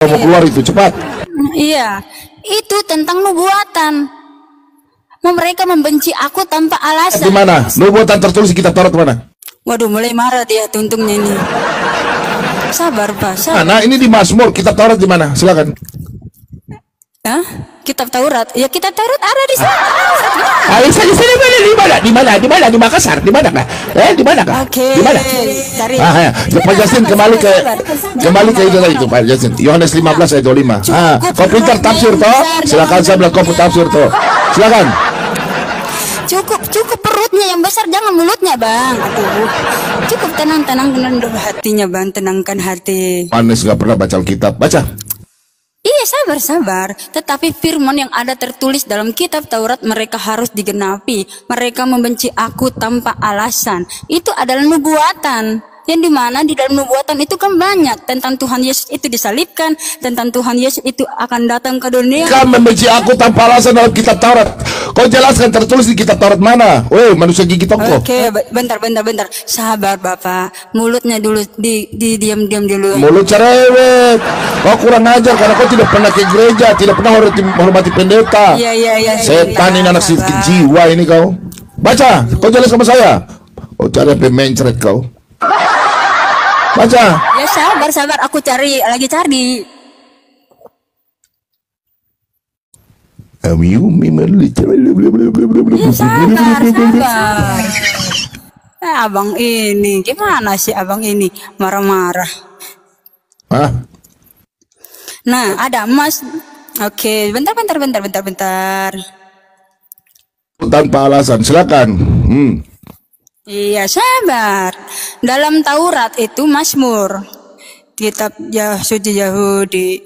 Mau keluar itu cepat. Iya, itu tentang nubuatan. Mereka membenci aku tanpa alasan. Di mana? Nubuatan tertulis di kitab Taurat mana? Waduh, mulai marah dia tuntungnya ini. Sabar, Pak. Sabar. Nah, ini di Mazmur, kitab Taurat di mana? Silakan. Hah? Kitab Taurat? Ya, kitab Taurat ada di sana. Ayo saja sini di Makassar, di mana kah? Di mana kah? Oke. Di mana? Cari. Ya. Pak Justin kembali ke itu tadi itu Pak Justin. Yohanes 15 ayat 25. Kau pintar tafsir toh? Silakan saya bilang kau tafsir toh. Silakan. Cukup perutnya yang besar, jangan mulutnya, Bang. Aduh. Cukup tenang dulu hatinya, Bang. Tenangkan hati. Manis nggak pernah baca Alkitab. Baca. Iya, sabar. Tetapi firman yang ada tertulis dalam kitab Taurat mereka harus digenapi. Mereka membenci aku tanpa alasan. Itu adalah nubuatan. Yang dimana di dalam nubuatan itu kan banyak tentang Tuhan Yesus itu disalibkan, tentang Tuhan Yesus itu akan datang ke dunia. Kamu membenci aku tanpa alasan dalam kitab Taurat. Kau jelaskan tertulis di kitab Taurat mana? Woi, manusia gigi tongkol. Oke, bentar. Sabar, Bapak. Mulutnya dulu diam dulu. Mulut cerewet. Kau kurang ajar karena kau tidak pernah ke gereja, tidak pernah menghormati pendeta. Iya. Setan ini anak sedikit jiwa ini kau. Baca, kau jelas sama saya. Kau cari pemencret kau. Baca. Ya sabar, aku lagi cari. Ya, sabar. Abang ini, gimana sih abang ini marah-marah? Nah, ada Mas. Oke, bentar. Tanpa alasan, silakan. Iya, sabar. Dalam Taurat itu Mazmur, kitab suci Yahudi.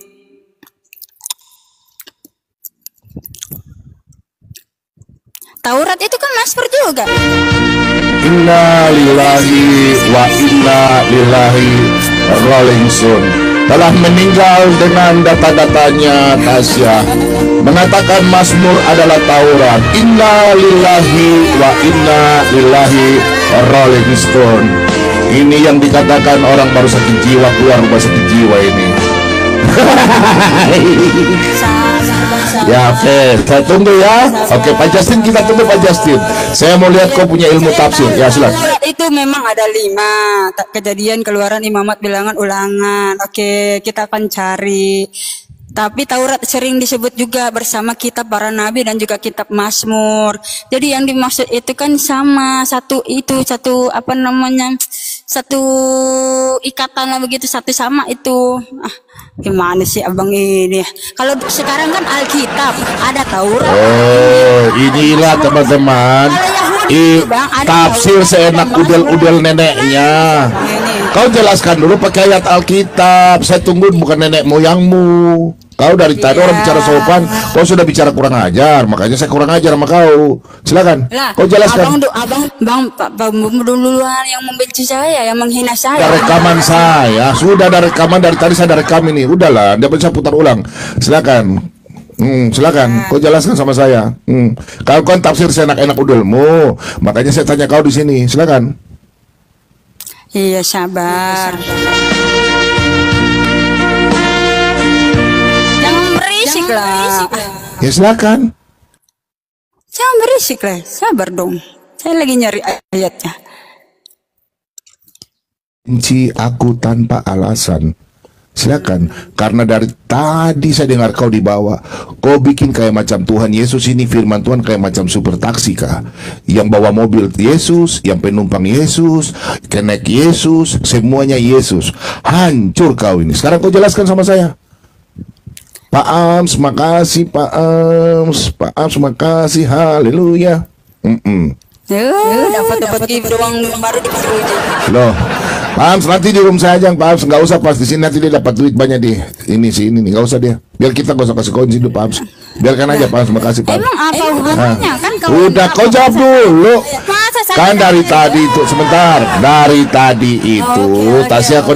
Taurat itu kan Mazmur juga. Inna lillahi wa inna ilaihi raji'un. Telah meninggal dengan data-datanya Tasya. Mengatakan Mazmur adalah Taurat. Inna lillahi wa inna ilaihi raji'un. Ini yang dikatakan orang baru sakit jiwa, keluar rumah sakit jiwa ini. Ya, oke, saya tunggu ya. Oke, Pak Justin, kita tunggu Pak Justin. Saya mau lihat kau punya ilmu tafsir. Ya, silakan. Itu memang ada 5 kejadian, keluaran, imamat, bilangan, ulangan. Oke, kita akan cari. Tapi Taurat sering disebut juga bersama kitab para nabi dan juga kitab Mazmur. Jadi yang dimaksud itu kan sama, satu ikatan lah begitu, satu sama itu. Gimana sih abang ini? Kalau sekarang kan Alkitab, ada Taurat. Oh, inilah teman-teman. Tafsir seenak udel-udel neneknya. Kau jelaskan dulu pakai ayat Alkitab. Saya tunggu, bukan nenek moyangmu. Kau dari tadi orang bicara sopan, kau sudah bicara kurang ajar, makanya saya kurang ajar sama kau. Silakan. Kau jelaskan. Bang duluan yang membenci saya, yang menghina saya. Ada rekaman saya, sudah ada rekaman dari tadi saya ada rekam ini. Udahlah, dia bisa putar ulang. Silakan. Silakan, kau jelaskan sama saya. Kalau kau tafsir seenak-enak udelmu, makanya saya tanya kau di sini. Silakan. Iya, sabar. Jangan berisik lah. Ya silakan. Jangan berisik lah, sabar dong. Saya lagi nyari ayatnya. Benci aku tanpa alasan. Silakan, karena dari tadi saya dengar kau dibawa. Kau bikin kayak macam Tuhan Yesus ini, firman Tuhan kayak macam super taksi kah? Yang bawa mobil Yesus, yang penumpang Yesus, kenek Yesus, semuanya Yesus. Hancur kau ini. Sekarang kau jelaskan sama saya. Pak Ams, makasih Pak Ams. Pak Ams, makasih. Haleluya. Dapat doang baru dipuji. Loh, Pak Ams, nanti di room saya aja, Pak Ams, nggak usah pas di sini, nanti dia dapat duit banyak di ini sih, ini nih, nggak usah dia. Biar kita nggak usah kasih kunci dulu, Pak Ams. Biarkan aja Pak Ams, makasih Pak Ams. Emang apa hubungannya kan? Udah kau jawab dulu. Kan dari tadi itu, sebentar, dari tadi itu, Tasya kau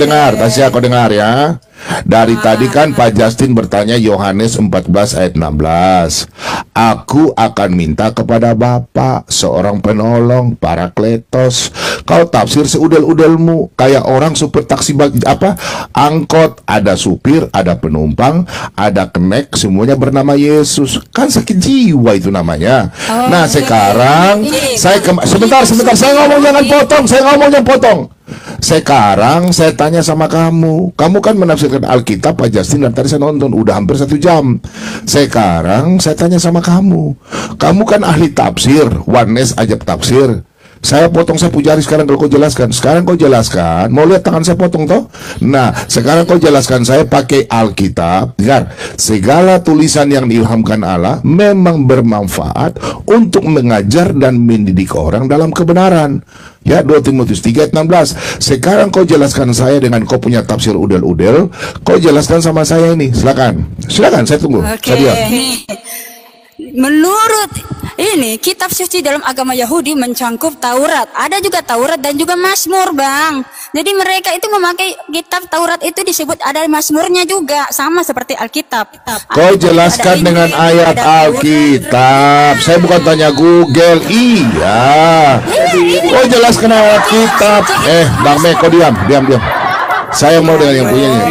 dengar ya. Dari tadi kan Pak Justin bertanya Yohanes 14 ayat 16. Aku akan minta kepada Bapa seorang penolong, Parakletos. Kau tafsir seudel-udelmu kayak orang supir taksi angkot, ada supir, ada penumpang, ada kenek, semuanya bernama Yesus. Kan sakit jiwa itu namanya. Nah, sekarang saya sebentar saya ngomong jangan potong, Sekarang saya tanya sama kamu kan menafsirkan Alkitab Pak Justin, dan tadi saya nonton udah hampir 1 jam. Sekarang saya tanya sama kamu kan ahli tafsir, Oneness Ajab Tafsir. Saya potong sapu jari sekarang kalau kau jelaskan. Sekarang kau jelaskan. Mau lihat tangan saya potong toh? Nah, sekarang kau jelaskan saya pakai Alkitab. Dengar, segala tulisan yang diilhamkan Allah memang bermanfaat untuk mengajar dan mendidik orang dalam kebenaran. Ya, 2 Timotius 3 ayat 16. Sekarang kau jelaskan saya dengan kau punya tafsir udel-udel. Kau jelaskan sama saya ini. Silakan, saya tunggu. Saya diam. Menurut ini kitab suci dalam agama Yahudi mencangkup Taurat, ada juga Taurat dan juga Mazmur, Bang. Jadi mereka itu memakai kitab Taurat itu disebut ada Mazmurnya juga, sama seperti Alkitab. Kau jelaskan dengan ayat Alkitab. Saya bukan tanya Google. Iya. Kau jelaskan ayat Alkitab. Bang Me, kau diam. Saya mau dengan yang punyanya.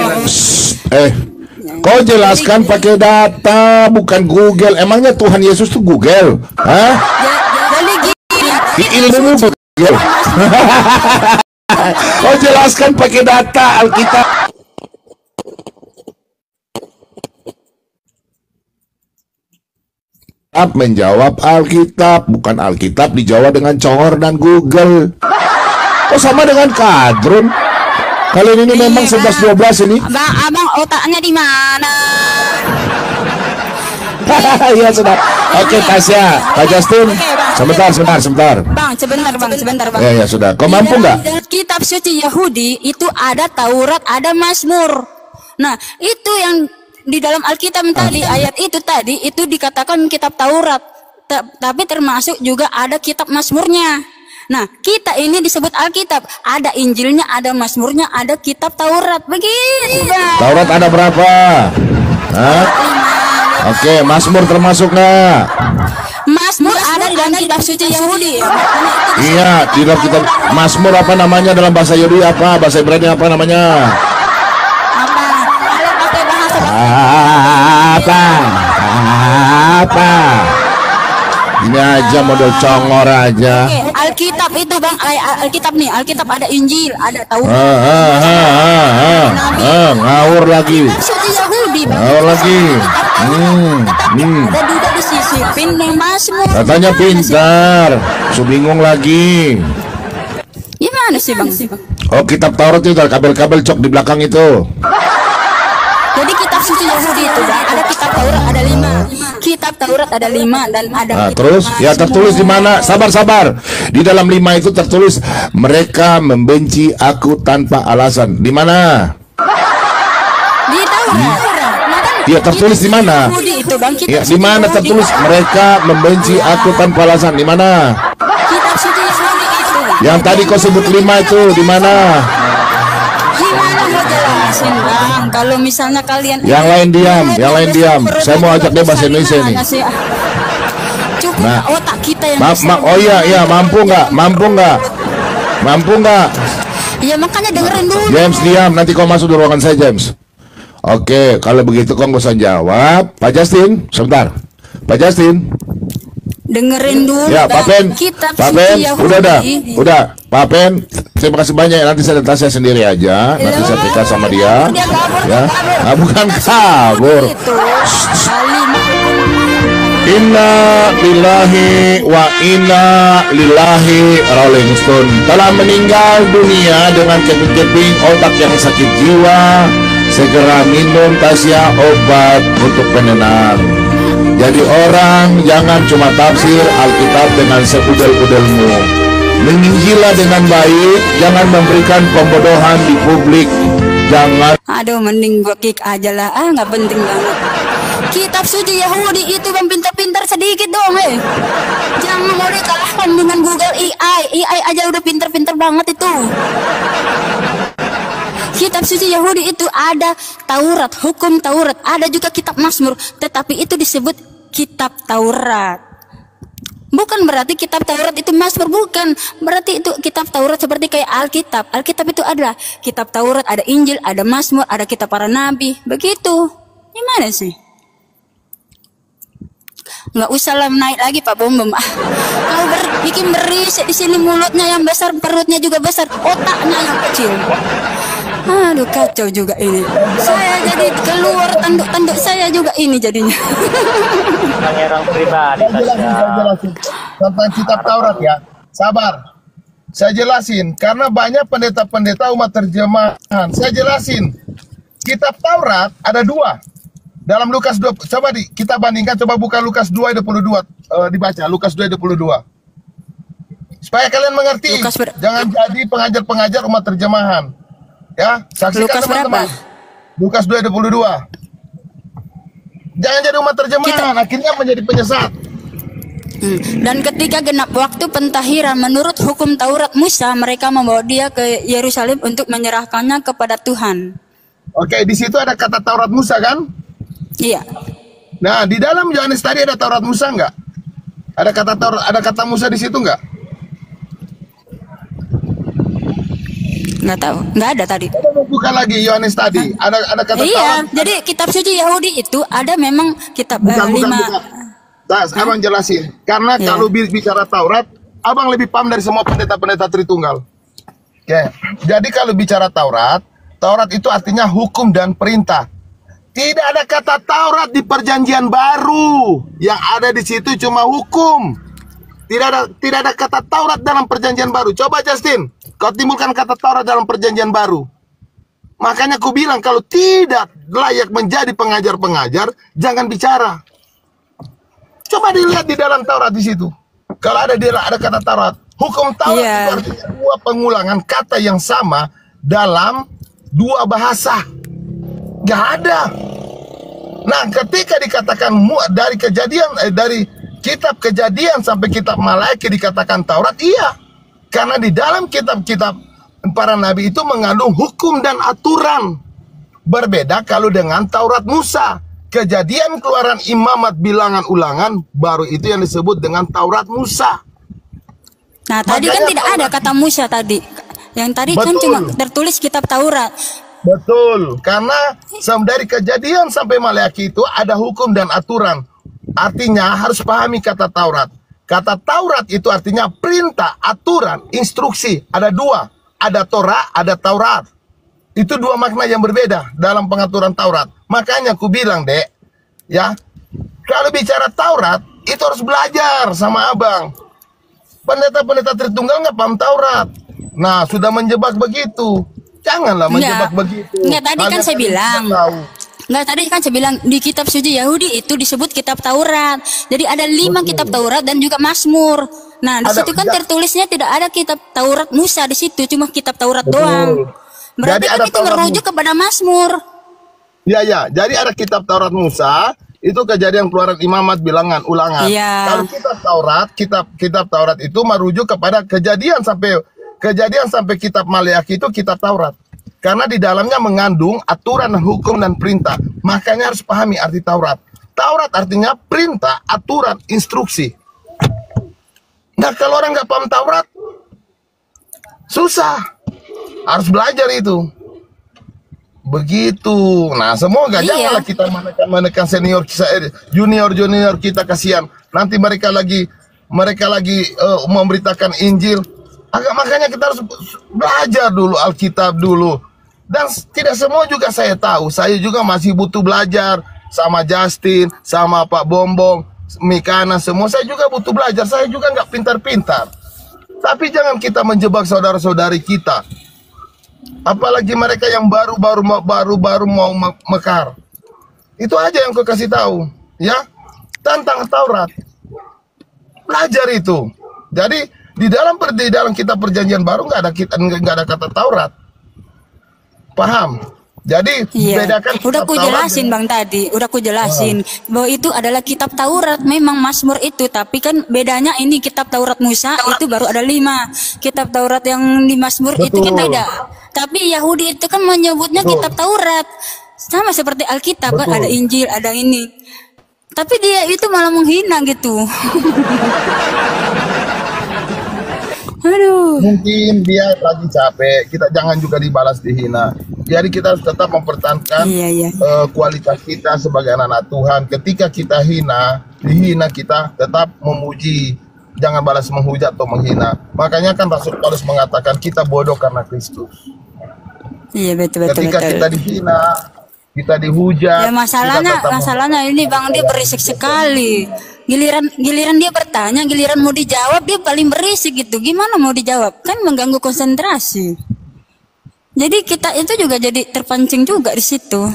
Kau jelaskan pakai data, bukan Google. Emangnya Tuhan Yesus tuh Google? Hah? Ilmu Google. Kau jelaskan pakai data Alkitab. Menjawab Alkitab, bukan Alkitab dijawab dengan congor dan Google. Kok sama dengan kadrun? Kalian ini memang 11-12 ini. Abang otaknya di mana? Iya sudah. Oke, Tasya, Pak Justin. Sebentar. Bang, sebentar bang. Ya sudah. Kau mampu nggak? Kitab suci Yahudi itu ada Taurat, ada Mazmur. Nah, itu yang di dalam Alkitab tadi, ayat itu tadi itu dikatakan kitab Taurat. Tapi termasuk juga ada kitab Mazmurnya. Nah, kita ini disebut Alkitab. Ada Injilnya, ada Mazmurnya, ada kitab Taurat. Begitu, Bang. Taurat ada berapa? Hah? Oke, Mazmur termasuk nggak? Mazmur ada di dalam kitab suci Yahudi. Iya, di dalam kitab Mazmur apa namanya dalam bahasa Yahudi apa? Bahasa Ibrani apa namanya? Apa? Ini aja model congor aja. Alkitab itu Bang, Alkitab ada Injil, ada Taurat. Ngawur lagi. Ngawur lagi. Ada juga disisipin nih Mazmur. Katanya pintar. Bingung lagi. Gimana sih Bang? Oh, kitab Taurat itu kabel-kabel cok di belakang itu. Jadi kitab suci Yahudi itu Bang, ada kitab Taurat ada 5. Kitab Taurat ada 5 dan ada. Nah, terus ya tertulis di mana? Sabar. Di dalam 5 itu tertulis mereka membenci aku tanpa alasan. Di mana? Di Taurat. Ya tertulis di mana? Ya di mana tertulis mereka membenci aku tanpa alasan? Di mana? Kitab suci Yahudi itu. Yang tadi kau sebut 5 itu di mana? Gimana mau jelasin Bang? Kalau misalnya kalian yang lain diam. Saya mau ajak dia bahasa Indonesia nih. Cukup nah, otak kita yang oh iya, mampu nggak? Ya makanya dengerin dulu. James diam, nanti kau masuk di ruangan saya James. Oke, kalau begitu kau nggak usah jawab. Pak Justin, sebentar. Pak Justin. Dengerin dulu. Ya, Pak Pen. Udah. Pak Pen, terima kasih banyak. Nanti saya datang saya sendiri aja. Nanti saya pikir sama dia. Ya, bukan kabur. Inna lillahi wa inna lillahi Rolling Stone telah meninggal dunia dengan keping-keping otak yang sakit jiwa. Segera minum Tasya obat untuk penenang. Jadi orang jangan cuma tafsir Alkitab dengan seudel-udelmu. Menginjilah dengan baik, jangan memberikan pembodohan di publik. Jangan. Aduh, mending gua kick aja lah. Nggak penting banget. Kitab suci Yahudi itu yang pintar-pintar sedikit dong, Jangan mau dikalahkan dengan Google AI. AI aja udah pintar-pintar banget itu. kitab suci Yahudi itu ada Taurat, hukum Taurat, ada juga kitab Mazmur, tetapi itu disebut kitab Taurat. Bukan berarti kitab Taurat itu Mazmur, bukan. Berarti itu kitab Taurat seperti kayak Alkitab. Alkitab itu adalah kitab Taurat, ada Injil, ada Mazmur, ada kitab para nabi. Begitu. Gimana sih? Nggak usah lah naik lagi Pak Bom. Kau bikin berisik di sini, mulutnya yang besar, perutnya juga besar, otaknya yang kecil. Aduh, kacau juga ini. Saya jadi keluar tanduk-tanduk saya juga ini jadinya. Menyerang pribadi Saya jelasin tentang kitab Taurat ya. Sabar. Saya jelasin karena banyak pendeta-pendeta umat terjemahan. Saya jelasin. Kitab Taurat ada dua. Dalam Lukas 2, coba kita bandingkan, coba buka Lukas 2:22, dibaca Lukas 2:22. Supaya kalian mengerti. Jangan jadi pengajar-pengajar umat terjemahan. Ya, saksikan Lukas teman-teman. berapa? Lukas 2:22. Jangan jadi umat terjemahan, akhirnya menjadi penyesat. Dan ketika genap waktu pentahiran menurut hukum Taurat Musa, mereka membawa dia ke Yerusalem untuk menyerahkannya kepada Tuhan. Oke, di situ ada kata Taurat Musa kan? Iya. Nah, di dalam Yohanes tadi ada Taurat Musa nggak? Ada kata Taurat, ada kata Musa di situ nggak? Nggak tahu, nggak ada tadi. Buka lagi Yohanes tadi. Ada kata Iya, Taurat. jadi kitab suci Yahudi itu ada memang kitab Bukan. lima. Nah, abang jelasin. Karena Ya. kalau bicara Taurat, abang lebih paham dari semua pendeta-pendeta Tritunggal. Oke. Jadi kalau bicara Taurat, Taurat itu artinya hukum dan perintah. Tidak ada kata Taurat di Perjanjian Baru. Yang ada di situ cuma hukum. Tidak ada kata Taurat dalam Perjanjian Baru. Coba Justin, kau timbulkan kata Taurat dalam Perjanjian Baru. Makanya aku bilang kalau tidak layak menjadi pengajar-pengajar, jangan bicara. Coba dilihat di dalam Taurat di situ. Kalau ada kata Taurat, hukum Taurat itu artinya dua pengulangan kata yang sama dalam dua bahasa. Gak ada. Nah, ketika dikatakan dari dari kitab Kejadian sampai kitab Malaiki dikatakan Taurat, iya. Karena di dalam kitab-kitab para nabi itu mengandung hukum dan aturan. Berbeda kalau dengan Taurat Musa. Kejadian, Keluaran, Imamat, Bilangan, Ulangan, baru itu yang disebut dengan Taurat Musa. Nah, tadi kan tidak ada kata Musa tadi. Yang tadi kan cuma tertulis kitab Taurat. Betul, karena dari Kejadian sampai Malaiki itu ada hukum dan aturan. Artinya harus pahami kata Taurat. Kata Taurat itu artinya perintah, aturan, instruksi. Ada dua, ada Torah, ada Taurat. Itu dua makna yang berbeda dalam pengaturan Taurat. Makanya aku bilang, Dek, ya, kalau bicara Taurat, itu harus belajar sama abang. Pendeta-pendeta Tritunggal nggak paham Taurat. Nah, sudah menjebak begitu. Janganlah menjebak begitu. Enggak, tadi kan saya bilang. Enggak, tadi kan saya bilang di kitab suci Yahudi itu disebut kitab Taurat. Jadi ada 5 kitab Taurat dan juga Mazmur. Nah, di situ kan tertulisnya tidak ada kitab Taurat Musa di situ, cuma kitab Taurat doang. Berarti kan itu merujuk kepada Mazmur. Ya. Jadi ada kitab Taurat Musa, itu Kejadian, Keluaran, Imamat, Bilangan, Ulangan. Iya. Kalau kitab Taurat itu merujuk kepada Kejadian sampai kitab Malaiki itu kitab Taurat. Karena di dalamnya mengandung aturan, hukum, dan perintah. Makanya harus pahami arti Taurat. Taurat artinya perintah, aturan, instruksi. Nah, kalau orang nggak paham Taurat, susah. Harus belajar itu. Begitu. Nah, semoga janganlah kita menekan senior kita, junior kita, kasihan. Nanti mereka lagi memberitakan Injil. Makanya kita harus belajar dulu Alkitab dulu. Dan tidak semua juga saya tahu. Saya juga masih butuh belajar sama Justin, sama Pak Bombong, Mikana, semua. Saya juga butuh belajar. Saya juga nggak pintar-pintar. Tapi jangan kita menjebak saudara-saudari kita. Apalagi mereka yang baru mau mekar. Itu aja yang aku kasih tahu, ya. Tentang Taurat. Belajar itu. Jadi di dalam kitab Perjanjian Baru nggak ada kata Taurat. Paham? Jadi Iya, bedakan udah kitab ku Taurat jelasin Bang tadi, udah ku jelasin bahwa itu adalah kitab Taurat, memang Mazmur itu, tapi kan bedanya ini kitab Taurat Musa itu baru ada 5, kitab Taurat yang di Mazmur itu kan Betul. beda. Tapi Yahudi itu kan menyebutnya Betul. kitab Taurat, sama seperti Alkitab kan Betul. ada Injil, ada ini. Tapi dia itu malah menghina gitu. Aduh. mungkin dia lagi capek, kita jangan juga dibalas dihina. Jadi kita harus tetap mempertahankan Iya, iya. kualitas kita sebagai anak-anak Tuhan. Ketika kita dihina kita tetap memuji, jangan balas menghujat atau menghina. Makanya kan Rasul Paulus mengatakan kita bodoh karena Kristus. Iya, betul betul Ketika betul. kita dihina, kita dihujat, Ya masalahnya, kita tetap masalahnya ini Bang, dia berisik sekali. Giliran dia bertanya, giliran mau dijawab dia paling berisik gitu. Gimana mau dijawab? Kan mengganggu konsentrasi. Jadi kita itu juga jadi terpancing juga di situ.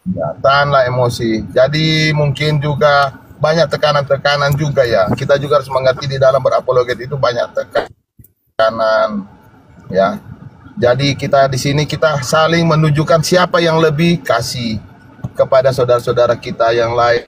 ya, tahanlah emosi. Jadi mungkin juga banyak tekanan-tekanan juga ya. Kita juga harus mengerti di dalam berapologet itu banyak tekanan ya. Jadi kita di sini kita saling menunjukkan siapa yang lebih kasih kepada saudara-saudara kita yang lain.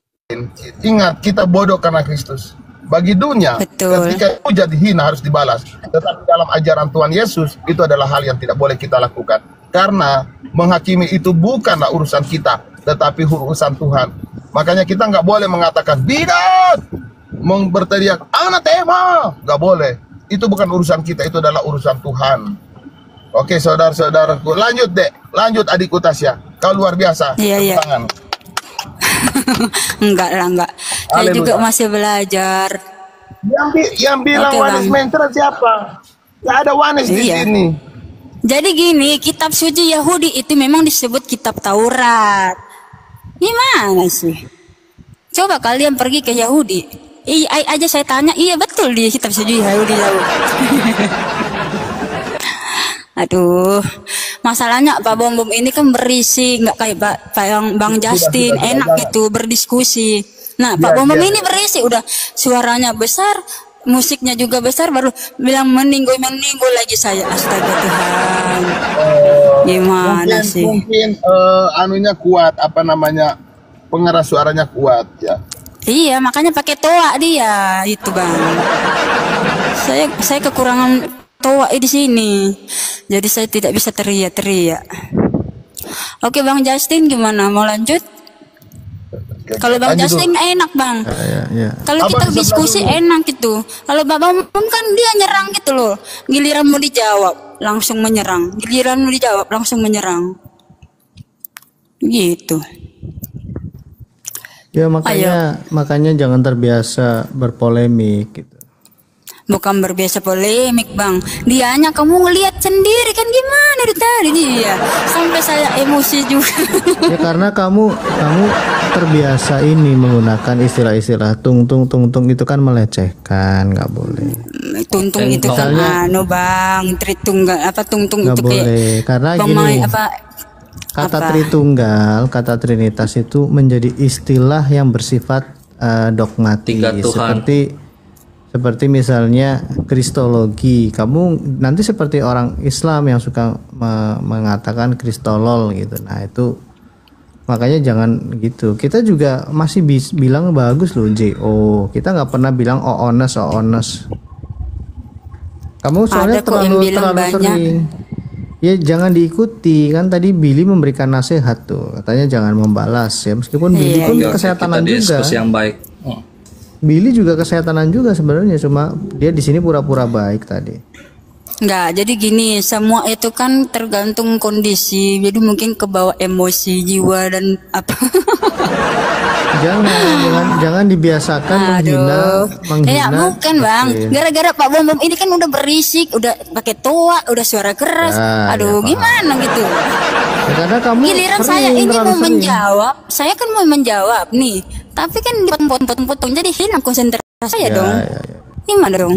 Ingat, kita bodoh karena Kristus. Bagi dunia, Betul. ketika hujat dihina harus dibalas. Tetapi dalam ajaran Tuhan Yesus, itu adalah hal yang tidak boleh kita lakukan. Karena menghakimi itu bukanlah urusan kita, tetapi urusan Tuhan. Makanya kita nggak boleh mengatakan, bidat! Berteriak, anatema! Nggak boleh. Itu bukan urusan kita, itu adalah urusan Tuhan. Oke, saudara-saudaraku. Lanjut, Dek. Lanjut, adikku Tasya. Kau luar biasa. Iya, iya. Tepuk tangan. Enggak lah, enggak. Saya Haleluya. juga masih belajar. Yang bilang Oke, Wanes Bang. Mentra siapa? Nggak ada Wanes di Iya. sini. Jadi gini, kitab suci Yahudi itu memang disebut kitab Taurat. Gimana sih? Coba kalian pergi ke Yahudi. Iya aja saya tanya, iya betul di kitab suci Yahudi. Aduh, masalahnya Pak Bom Bom ini kan berisik, nggak kayak Bang Justin, sudah, enak jangan. gitu berdiskusi. Nah, Pak Iya, Bom Bom iya. ini berisik, udah suaranya besar, musiknya juga besar, baru bilang meninggoy lagi saya. Astaga Tuhan, gimana sih? Mungkin anunya kuat, apa namanya, pengeras suaranya kuat ya. Iya, makanya pakai toa dia, itu Bang. Saya kekurangan toa di sini. Jadi saya tidak bisa teriak-teriak. Oke, Bang Justin gimana? Mau lanjut? Kalau Bang Lanjut Justin enak, Bang. Ya. Kalau Abang kita sebelah diskusi dulu. enak gitu. Kalau Bang Bom kan dia nyerang gitu loh. Giliran mau dijawab, langsung menyerang. Giliran mau dijawab, langsung menyerang. Gitu. Ya makanya jangan terbiasa berpolemik gitu. Bukan berbiasa polemik Bang, dianya kamu ngelihat sendiri kan gimana dari tadi dia sampai saya emosi juga. Ya karena kamu terbiasa ini menggunakan istilah-istilah tung itu kan melecehkan, nggak boleh. Tuntung itu kan Misalnya- Bang, tritunggal apa tungtung Nggak itu boleh, kayak karena pemain gini. apa Kata apa? Tritunggal, kata Trinitas itu menjadi istilah yang bersifat dogmatis, Tiga Tuhan. seperti misalnya kristologi. Kamu nanti seperti orang Islam yang suka mengatakan kristolol gitu. Nah itu makanya jangan gitu. Kita juga masih bilang bagus loh JO. Kita nggak pernah bilang oones. Kamu soalnya Ada kok yang bilang terlalu banyak. sering. Ya jangan diikuti, kan tadi Billy memberikan nasihat tuh, katanya jangan membalas ya, meskipun Billy Iya. pun Oke, kesehatanan kita juga. diskusi yang baik. Billy juga kesehatanan juga sebenarnya, cuma dia di sini pura-pura baik tadi. Enggak, jadi gini, semua itu kan tergantung kondisi. Jadi mungkin kebawa emosi jiwa dan apa. Jangan dibiasakan Aduh, menghina. ya bukan Bang. Oke. Gara-gara Pak Bom Bom ini kan udah berisik, udah pakai toa, udah suara keras. Ya, Aduh, ya, paham. gimana gitu? Ya, karena kamu Giliran sering, saya ini terlalu mau sering. menjawab, saya kan mau menjawab nih, tapi kan dipotong-potong, jadi hilang konsentrasi saya dong. Ya. Gimana dong?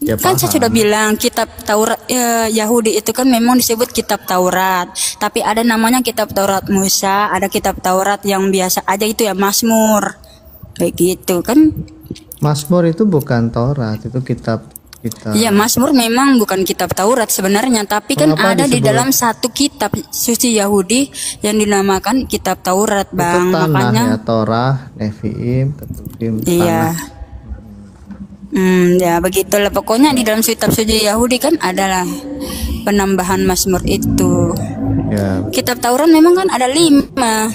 Ya, Kan saya paham. sudah bilang kitab Taurat Yahudi itu kan memang disebut kitab Taurat, tapi ada namanya kitab Taurat Musa, ada kitab Taurat yang biasa aja itu ya Mazmur, kayak gitu kan? Mazmur itu bukan Taurat, itu kitab Kita. Iya, Mazmur memang bukan kitab Taurat sebenarnya, tapi kan Mengapa ada di disebut? dalam satu kitab suci Yahudi yang dinamakan kitab Taurat, Itu Bang. tanah Makanya ya, Torah, Nevi'im, Ketuvim, iya. tanah. Ya begitulah pokoknya di dalam kitab suci Yahudi kan adalah penambahan Mazmur itu. Ya, Kitab Taurat memang kan ada 5.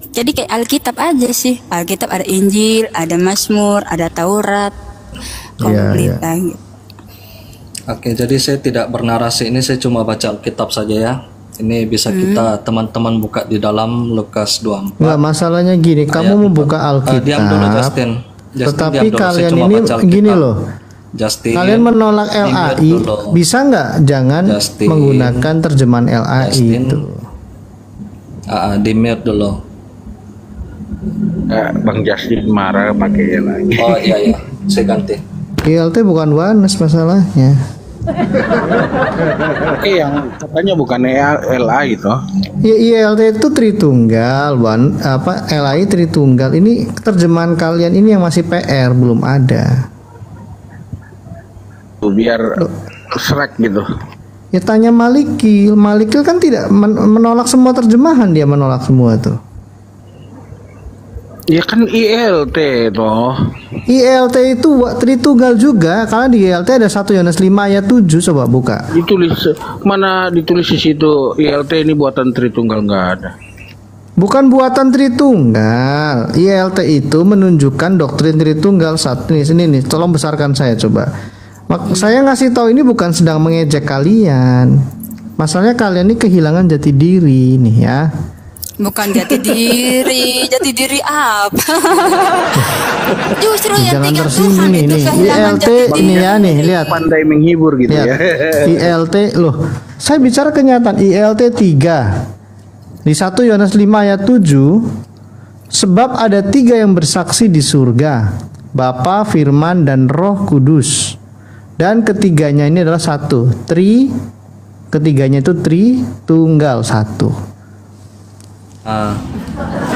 Jadi kayak Alkitab aja sih. Alkitab ada Injil, ada Mazmur, ada Taurat. Komplit Iya. lagi. Oke, jadi saya tidak bernarasi ini, saya cuma baca Alkitab saja ya. Ini bisa kita teman-teman buka di dalam Lukas 24. Enggak, masalahnya gini, kamu membuka Diam dulu Alkitab, Justin. Justin, tetapi diam dulu. Saya kalian cuma ini baca Alkitab. gini loh, Justin, kalian menolak minggir LAI, dulu. bisa nggak jangan Justin. menggunakan terjemahan LAI Justin. itu? Di mute dulu. Bang Justin marah pakai lagi. Oh iya, saya ganti. ILT bukan Wanes masalahnya. Oke, yang katanya bukan LA gitu. Ya ILT itu Tritunggal, LAI Tritunggal. Ini terjemahan kalian ini yang masih PR, belum ada. Biar serak gitu. Ya tanya Malikil, Malikil kan tidak menolak semua terjemahan, dia menolak semua tuh. Ya kan ILT toh. ILT itu Tritunggal juga, karena di ILT ada 1 Yohanes 5 ayat 7, coba buka. Ditulis di situ ILT ini buatan Tritunggal, nggak ada. Bukan buatan Tritunggal. ILT itu menunjukkan doktrin Tritunggal satu ini nih, tolong besarkan saya coba. Saya ngasih tahu ini bukan sedang mengejek kalian. Masalahnya kalian ini kehilangan jati diri nih ya. Bukan jati diri apa? Justru yang Jangan tiga tersinggung Tuhan nih, itu nih. kehilangan ILT jati ini diri. ya nih, lihat. Pandai menghibur gitu Lihat. ya. ILT loh. Saya bicara kenyataan ILT 3. Di 1 Yohanes 5 ayat 7, sebab ada 3 yang bersaksi di surga, Bapa, Firman, dan Roh Kudus. Dan ketiganya ini adalah satu. Ketiganya itu Tritunggal satu.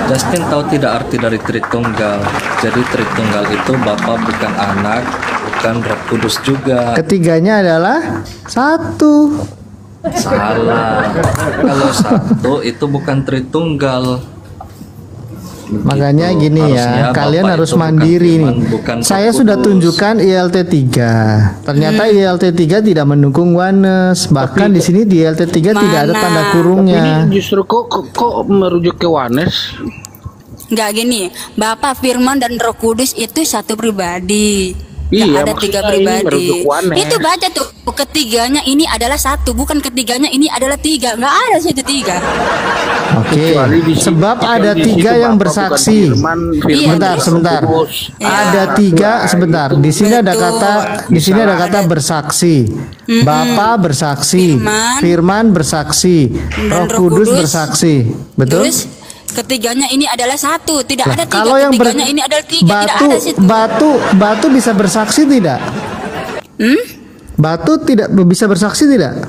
Justin tahu tidak arti dari Tritunggal? Jadi Tritunggal itu Bapa bukan Anak, bukan Roh Kudus juga. Ketiganya adalah satu. Salah. Kalau satu itu bukan Tritunggal. Makanya gini ya, Harusnya kalian Bapak harus itu bukan mandiri Firman, nih. bukan Roh Saya sudah Kudus. tunjukkan ILT 3. Ternyata ILT 3 tidak mendukung Wanes. Bahkan di sini di ILT 3 tidak ada tanda Ini kurungnya. justru kok merujuk ke Wanes. Nggak gini, Bapa, Firman, dan Roh Kudus itu satu pribadi. Iya, Nggak ada maksudnya 3 ini pribadi. merujuk Wanes. Itu baca tuh, ketiganya ini adalah satu, bukan ketiganya ini adalah 3. Nggak ada situ 3. Oke. Kecuali di situ- Sebab ada di 3 situ yang Bapa bersaksi. bukan Firman, Iya, dan Sebentar. Roh Kudus. Ada 3 sebentar. Di sini ada Betul. kata bersaksi. Bapa bersaksi, Firman bersaksi, Roh Kudus bersaksi. Betul? Terus ketiganya ini adalah satu, tidak ada 3. Kalau yang Ketiganya ini adalah 3, tidak ada situ. batu bisa bersaksi tidak? Batu tidak bisa bersaksi tidak?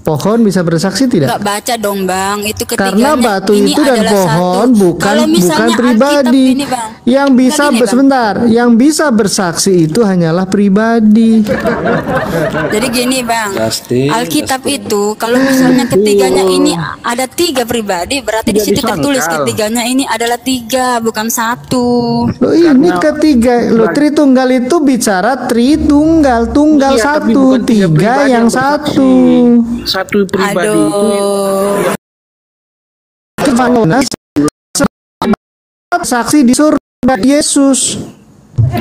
Pohon bisa bersaksi tidak? Nggak baca dong Bang, itu ketiganya Karena batu ini itu dan adalah pohon satu. bukan Kalau misalnya pribadi. Alkitab ini, Bang. Yang bisa Nggak gini, Bang. sebentar, yang bisa bersaksi itu hanyalah pribadi. Jadi gini Bang, Justin, Alkitab itu kalau misalnya ketiganya ini ada 3 pribadi, berarti di Tidak situ tertulis disangkal. ketiganya ini adalah 3, bukan 1. Loh ini ketiga, lo Tritunggal itu bicara Tritunggal, tunggal Iya, tapi satu, bukan 3 tiga pribadi yang bersaksi. satu. Satu pribadi itu Saksi di surga Yesus.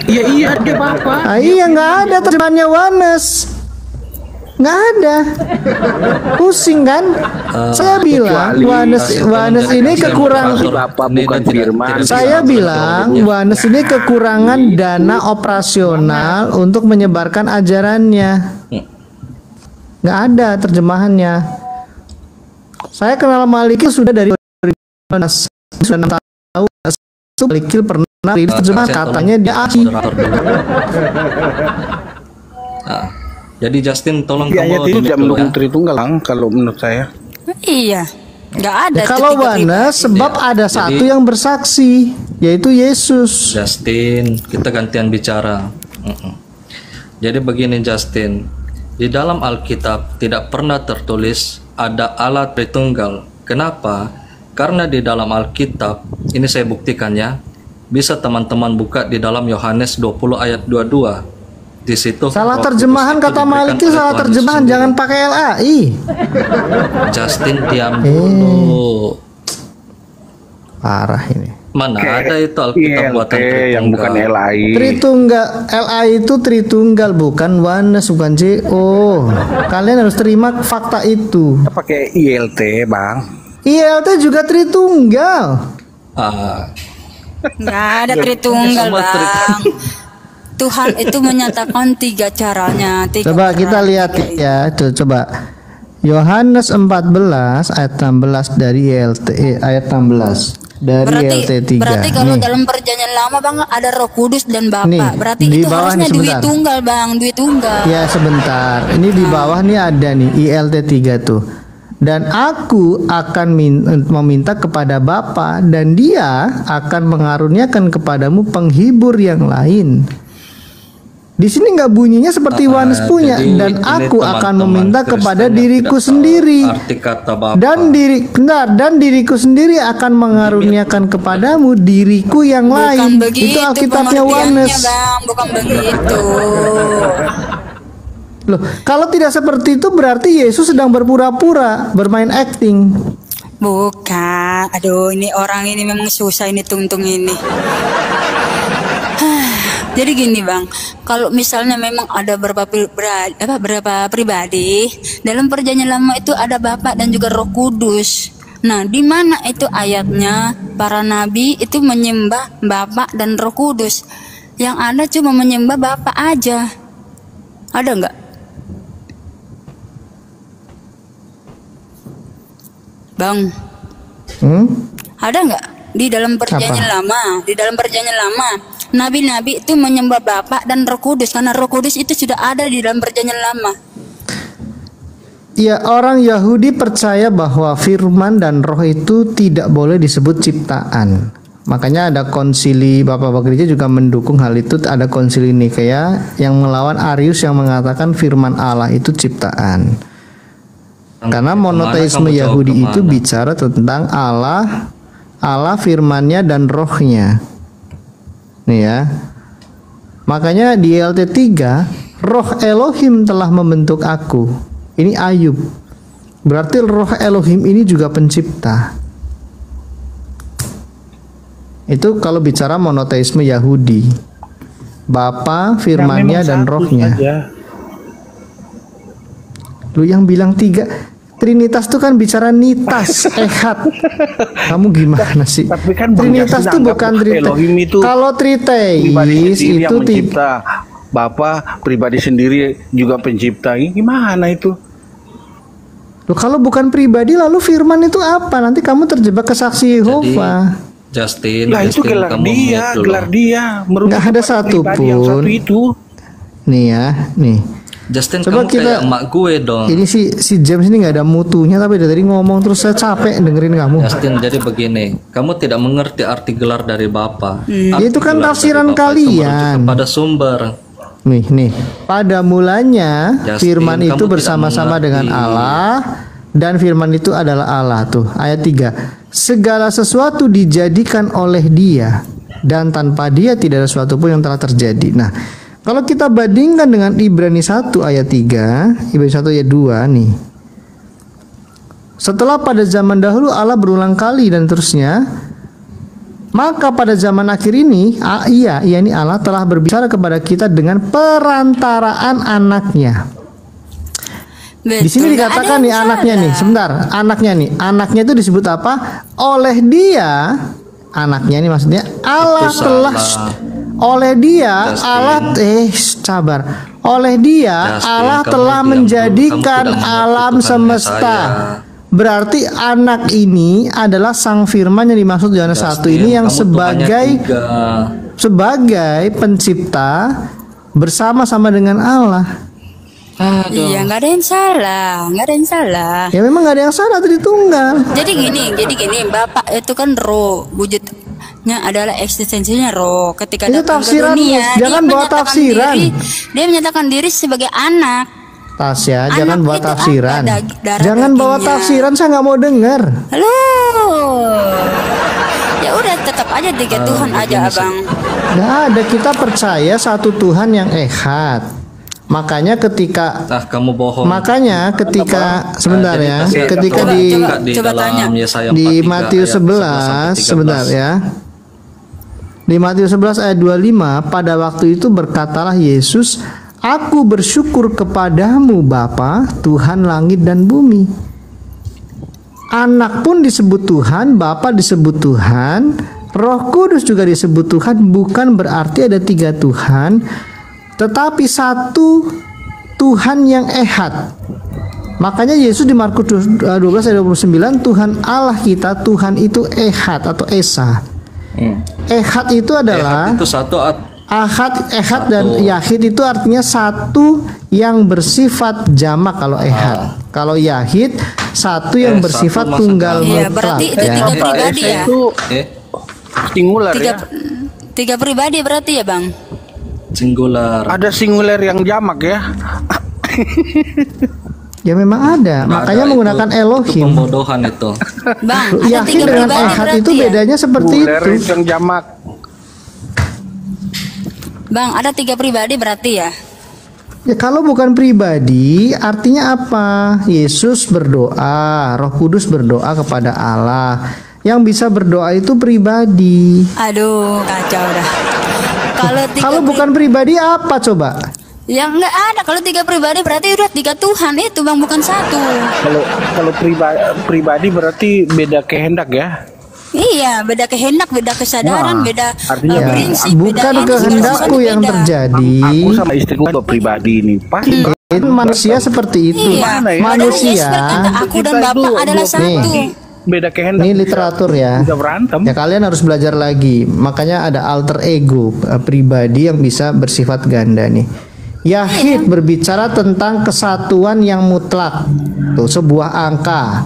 iya dia Bapak. Ah, iya nggak ada terjemahannya Wanes, nggak ada. Pusing kan? Saya bilang Wanes ini kekurangan. Bapak bukan Firman. Saya bilang Wanes ini kekurangan dana operasional untuk menyebarkan ajarannya. Nggak ada terjemahannya. Saya kenal Malikil sudah dari 2015. Sudah 6 tahun. Malikil pernah terjemah katanya dia ahli. Moderator dulu. Jadi Justin tolong Di ayat kamu itu tidak dulu mendukung ya. Tritunggal Bang, kalau menurut saya. Iya, nggak ada. Ya, itu kalau 3 pribadi. Wanes sebab ada Jadi- satu yang bersaksi yaitu Yesus. Justin, kita gantian bicara. Jadi begini Justin, di dalam Alkitab tidak pernah tertulis ada Allah Tritunggal. Kenapa? Karena di dalam Alkitab, ini saya buktikan ya, bisa teman-teman buka di dalam Yohanes 20 ayat 22. Di situ Salah Roh Kudus terjemahan itu kata diberikan Malik itu oleh salah Tuhan terjemahan, Yesus jangan sendiri. pakai LAI. Justin diam dulu. Parah ini. Mana ada itu Alkitab buatan ILT yang bukan Tritunggal. LAI. Tritunggal, LAI itu Tritunggal bukan oneness, bukan JO. Kalian harus terima fakta itu. Kita pakai ILT, Bang. ILT juga Tritunggal. Ah, Nggak ada Tritunggal, Semua Bang. Tuhan itu menyatakan 3 caranya. 3 Coba cara. kita lihat ya, tuh coba. Yohanes 14 ayat 16 dari ILT, ayat 16 dari ILT 3. Berarti kalau Nih. dalam perjanjian lama Bang ada Roh Kudus dan Bapa. Nih, Berarti di itu bawah harusnya nih, duit sebentar. tunggal, Bang, duit tunggal. Ya sebentar, ini di bawah nih ada nih ILT 3 tuh. Dan aku akan meminta kepada Bapa dan Dia akan mengaruniakan kepadamu penghibur yang lain. Di sini nggak bunyinya seperti Yohanes punya. jadi Dan ini aku akan teman-teman meminta Kristen kepada yang diriku tidak tahu sendiri. arti kata Bapa. Dan diriku sendiri akan mengaruniakan kepadamu diriku yang lain. Bukan begitu Itu Alkitabnya pengertiannya, Yohanes. Bang, bukan begitu. Loh, kalau tidak seperti itu berarti Yesus sedang berpura-pura, bermain acting. Bukan. Aduh, ini orang ini memang susah ini tungtung ini. Jadi gini Bang, kalau misalnya memang ada berapa pribadi dalam perjanjian lama itu ada Bapa dan juga Roh Kudus. Nah, di mana itu ayatnya para nabi itu menyembah Bapa dan Roh Kudus? Yang ada cuma menyembah Bapa aja. Ada nggak? Bang, ada nggak di dalam perjanjian lama? Di dalam perjanjian lama, nabi-nabi itu menyembah Bapa dan Roh Kudus karena Roh Kudus itu sudah ada di dalam perjanjian lama. Ya, orang Yahudi percaya bahwa firman dan roh itu tidak boleh disebut ciptaan. Makanya ada konsili, Bapak-bapak gereja juga mendukung hal itu. Ada konsili Nikea yang melawan Arius yang mengatakan firman Allah itu ciptaan. Karena monoteisme kamu jauh Yahudi kemana? itu bicara tentang Allah firmannya dan rohnya. Nih ya. Makanya di LT 3, roh Elohim telah membentuk aku. Ini Ayub. Berarti roh Elohim ini juga pencipta. Itu kalau bicara monoteisme Yahudi. Bapa, firmannya dan rohnya. Lu yang bilang 3 Trinitas tuh kan bicara nitas, ehad. Kamu gimana sih? Tapi kan Bang Trinitas Yasin tuh anggap bukan triteis. Elohim itu Kalau pribadi triteis sendiri yang itu mencipta. Bapa pribadi sendiri juga pencipta. Ini gimana itu? Loh, kalau bukan pribadi lalu firman itu apa? Nanti kamu terjebak ke saksi Yehova. Justin, Lah itu gelar kamu dia, mute dulu. gelar dia. Nggak ada kepada satu pribadi yang pun. satu itu. Nih ya, nih. Justin, Coba kamu kita- kayak emak gue dong. Ini si James ini nggak ada mutunya tapi dari tadi ngomong terus saya capek dengerin kamu. Justin, jadi begini, kamu tidak mengerti arti gelar dari Bapa. Arti Itu kan gelar tafsiran dari Bapa itu merujuk kalian. kepada sumber. Nih. Pada mulanya Justin, firman kamu itu tidak bersama-sama mengerti. dengan Allah dan firman itu adalah Allah tuh. Ayat 3. Segala sesuatu dijadikan oleh Dia dan tanpa Dia tidak ada sesuatu pun yang telah terjadi. Nah, kalau kita bandingkan dengan Ibrani 1 ayat 3, Ibrani 1 ayat 2 nih. Setelah pada zaman dahulu Allah berulang kali dan terusnya, maka pada zaman akhir ini, ini Allah telah berbicara kepada kita dengan perantaraan anaknya. Di sini Betul, nggak dikatakan ada nih yang anaknya nih, salah. sebentar, anaknya itu disebut apa? Oleh Dia, anaknya ini maksudnya Allah Itu telah salah. oleh Dia Justin. Allah sabar. Oleh Dia Justin, Allah kamu telah diam dulu. menjadikan Kamu tidak mengerti alam Tuhannya semesta. saya. Berarti anak ini adalah sang firman yang dimaksud Yohanes 1 ini yang Kamu Tuhannya sebagai 3. sebagai pencipta bersama-sama dengan Allah. Aduh. Iya, nggak ada yang salah, nggak ada yang salah. Ya memang nggak ada yang salah Tritunggal. Jadi gini, Bapak itu kan roh, wujud Nya adalah eksistensinya roh. Ketika Itu datang ke tafsiran, dunia, jangan dia bawa menyatakan tafsiran. dia menyatakan diri sebagai anak. Tasya, Anak jangan bawa itu tafsiran. apa? Darah Jangan bawa dagingnya. tafsiran, saya nggak mau dengar. Halo. Ya udah tetap aja tiga Tuhan aja abang. Nggak ada, kita percaya satu Tuhan yang echad. Makanya ketika Kamu bohong. sebentar Jadi ya, kasih- ketika coba- di coba dalam tanya. Yesaya di 43 Matius ayat 11 11 sebentar ya. Di Matius 11 ayat 25, pada waktu itu berkatalah Yesus, "Aku bersyukur kepadamu Bapa, Tuhan langit dan bumi." Anak pun disebut Tuhan, Bapa disebut Tuhan, Roh Kudus juga disebut Tuhan, bukan berarti ada tiga Tuhan, tetapi satu Tuhan yang ehad. Makanya Yesus di Markus 12 ayat 29, Tuhan Allah kita, Tuhan itu ehad atau esa. Ehad itu adalah Ehad itu satu ehad dan yahid itu artinya satu yang bersifat jamak kalau ehad. Kalau yahid satu yang bersifat satu tunggal maksudnya. Iya, mutlak berarti itu ya. tiga pribadi Esa ya. itu eh singular Tiga, ya. tiga pribadi berarti ya bang. singular. Ada singular yang jamak ya. Ya memang ada, Nggak makanya ada, menggunakan itu Elohim. pembodohan itu. Bang, ada Yahid tiga dengan pribadi ehad berarti itu ya. bedanya seperti Singular itu. yang jamak. Bang, ada tiga pribadi berarti ya. Ya kalau bukan pribadi, artinya apa? Yesus berdoa, Roh Kudus berdoa kepada Allah. Yang bisa berdoa itu pribadi. Aduh, kacau dah. Kalau bukan pribadi apa coba? Ya nggak ada. Kalau tiga pribadi berarti udah tiga Tuhan itu bang, bukan satu. Kalau pribadi berarti beda kehendak ya. Iya, beda kehendak, beda kesadaran, Wah, beda artinya prinsip, Bukan beda ini, segala kehendakku sesuatu yang beda. terjadi. Aku sama istriku dua pribadi ini. Pasti Itu manusia seperti itu. Iya, Mana ya? Manusia. Yesus berkata, aku dan Kita Bapa itu adalah dua satu. pribadi. beda kehendak. Ini literatur ya. Bisa berantem. Ya kalian harus belajar lagi. Makanya ada alter ego pribadi yang bisa bersifat ganda nih. Yahid berbicara tentang kesatuan yang mutlak. Tuh sebuah angka.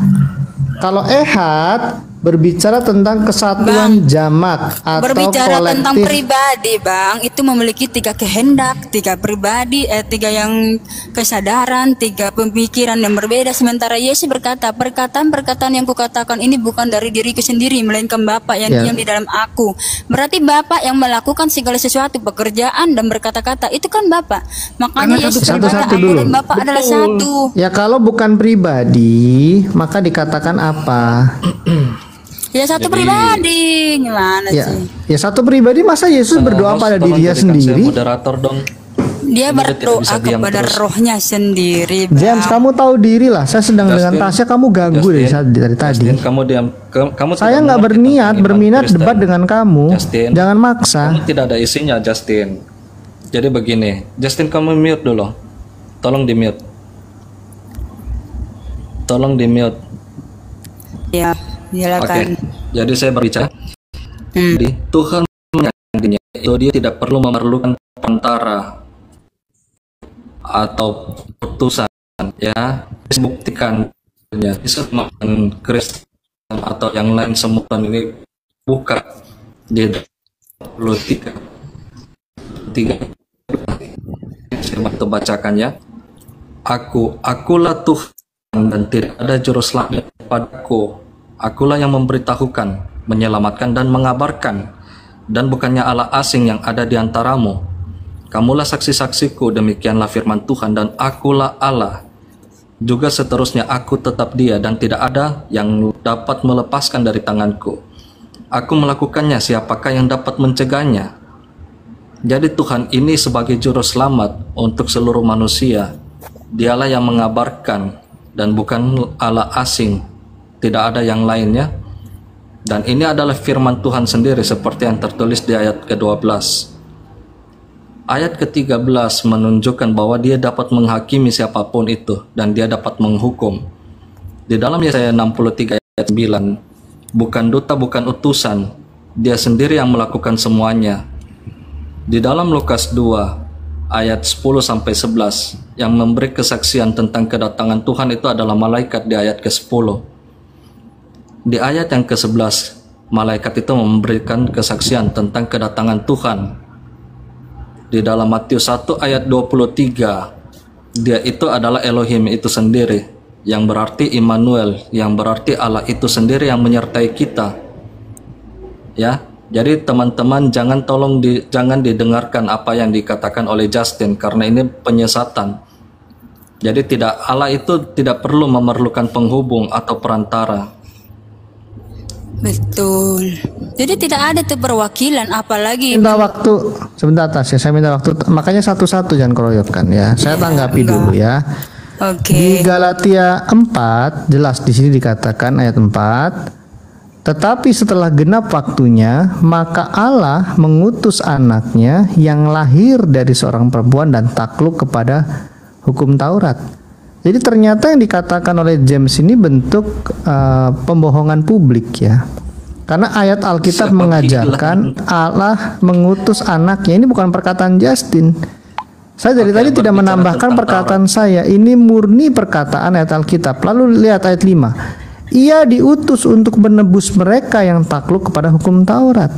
Kalau ehad berbicara tentang kesatuan jamak atau Berbicara tentang kolektif. pribadi, Bang, itu memiliki tiga kehendak, tiga pribadi, tiga yang kesadaran, tiga pemikiran yang berbeda. Sementara Yesus berkata, perkataan-perkataan yang kukatakan ini bukan dari diriku sendiri, melainkan Bapa yang Ya. diam di dalam aku. Berarti Bapa yang melakukan segala sesuatu, pekerjaan dan berkata-kata, itu kan Bapa. Makanya Yesus berkata, satu-satu aku dulu. dan Bapa adalah satu. Ya kalau bukan pribadi, maka dikatakan apa? Ya satu pribadi, gimana Ya, sih? ya satu pribadi masa Yesus berdoa Host, pada tolong dirinya jadikan saya sendiri? moderator dong. Dia Ini dia tidak berdoa bisa diam kepada terus. rohnya sendiri, Bang. James, kamu tahu diri lah. Saya sedang dengan Justin, Tasya, kamu ganggu dari tadi. Justin, kamu diam. Kamu Saya tidak nggak mengerti berniat tentang iman berminat Kristen. debat dengan kamu. Justin. Jangan maksa. Kamu tidak ada isinya, Justin. Jadi begini, Justin kamu mute dulu. Tolong di mute. Tolong di mute. Ya, Oke. silakan. Jadi saya berbicara. Jadi Tuhan menyanyinya itu dia tidak perlu memerlukan perantara atau putusan, ya. Buktikan ya. Bisa makan Kristen atau yang lain semua ini buka di 23 saya bantu bacakan ya. Akulah Tuhan dan tidak ada juru selamat padaku. Akulah yang memberitahukan, menyelamatkan dan mengabarkan, dan bukannya Allah asing yang ada di antaramu. Kamulah saksi-saksiku, demikianlah firman Tuhan, dan akulah Allah. Juga seterusnya aku tetap Dia dan tidak ada yang dapat melepaskan dari tanganku. Aku melakukannya, siapakah yang dapat mencegahnya? Jadi Tuhan ini sebagai juru selamat untuk seluruh manusia. Dialah yang mengabarkan dan bukan Allah asing. Tidak ada yang lainnya. Dan ini adalah firman Tuhan sendiri seperti yang tertulis di ayat ke-12. Ayat ke-13 menunjukkan bahwa Dia dapat menghakimi siapapun itu dan Dia dapat menghukum. Di dalam Yesaya 63 ayat 9, bukan duta, bukan utusan, Dia sendiri yang melakukan semuanya. Di dalam Lukas 2 ayat 10 sampai 11 yang memberi kesaksian tentang kedatangan Tuhan itu adalah malaikat di ayat ke-10. Di ayat yang ke-11 malaikat itu memberikan kesaksian tentang kedatangan Tuhan. Di dalam Matius 1 ayat 23, dia itu adalah Elohim itu sendiri, yang berarti Immanuel, yang berarti Allah itu sendiri yang menyertai kita. Ya, jadi teman-teman jangan didengarkan apa yang dikatakan oleh Justin, karena ini penyesatan. Jadi Allah itu tidak perlu memerlukan penghubung atau perantara. Betul. Jadi tidak ada tuh perwakilan, apalagi Minta waktu sebentar Tas ya, saya minta waktu. Makanya satu-satu jangan keroyokan ya. Saya tanggapi dulu ya. Di Oke. Galatia 4 jelas di sini dikatakan ayat 4, tetapi setelah genap waktunya maka Allah mengutus anaknya yang lahir dari seorang perempuan dan takluk kepada hukum Taurat. Jadi ternyata yang dikatakan oleh James ini bentuk pembohongan publik ya. Karena ayat Alkitab Siapa mengajarkan Allah mengutus anaknya. Ini bukan perkataan Justin. Saya dari Oke, tadi tidak berbicara menambahkan tentang perkataan saya. Ini murni perkataan ayat Alkitab. Lalu lihat ayat 5. Ia diutus untuk menebus mereka yang takluk kepada hukum Taurat,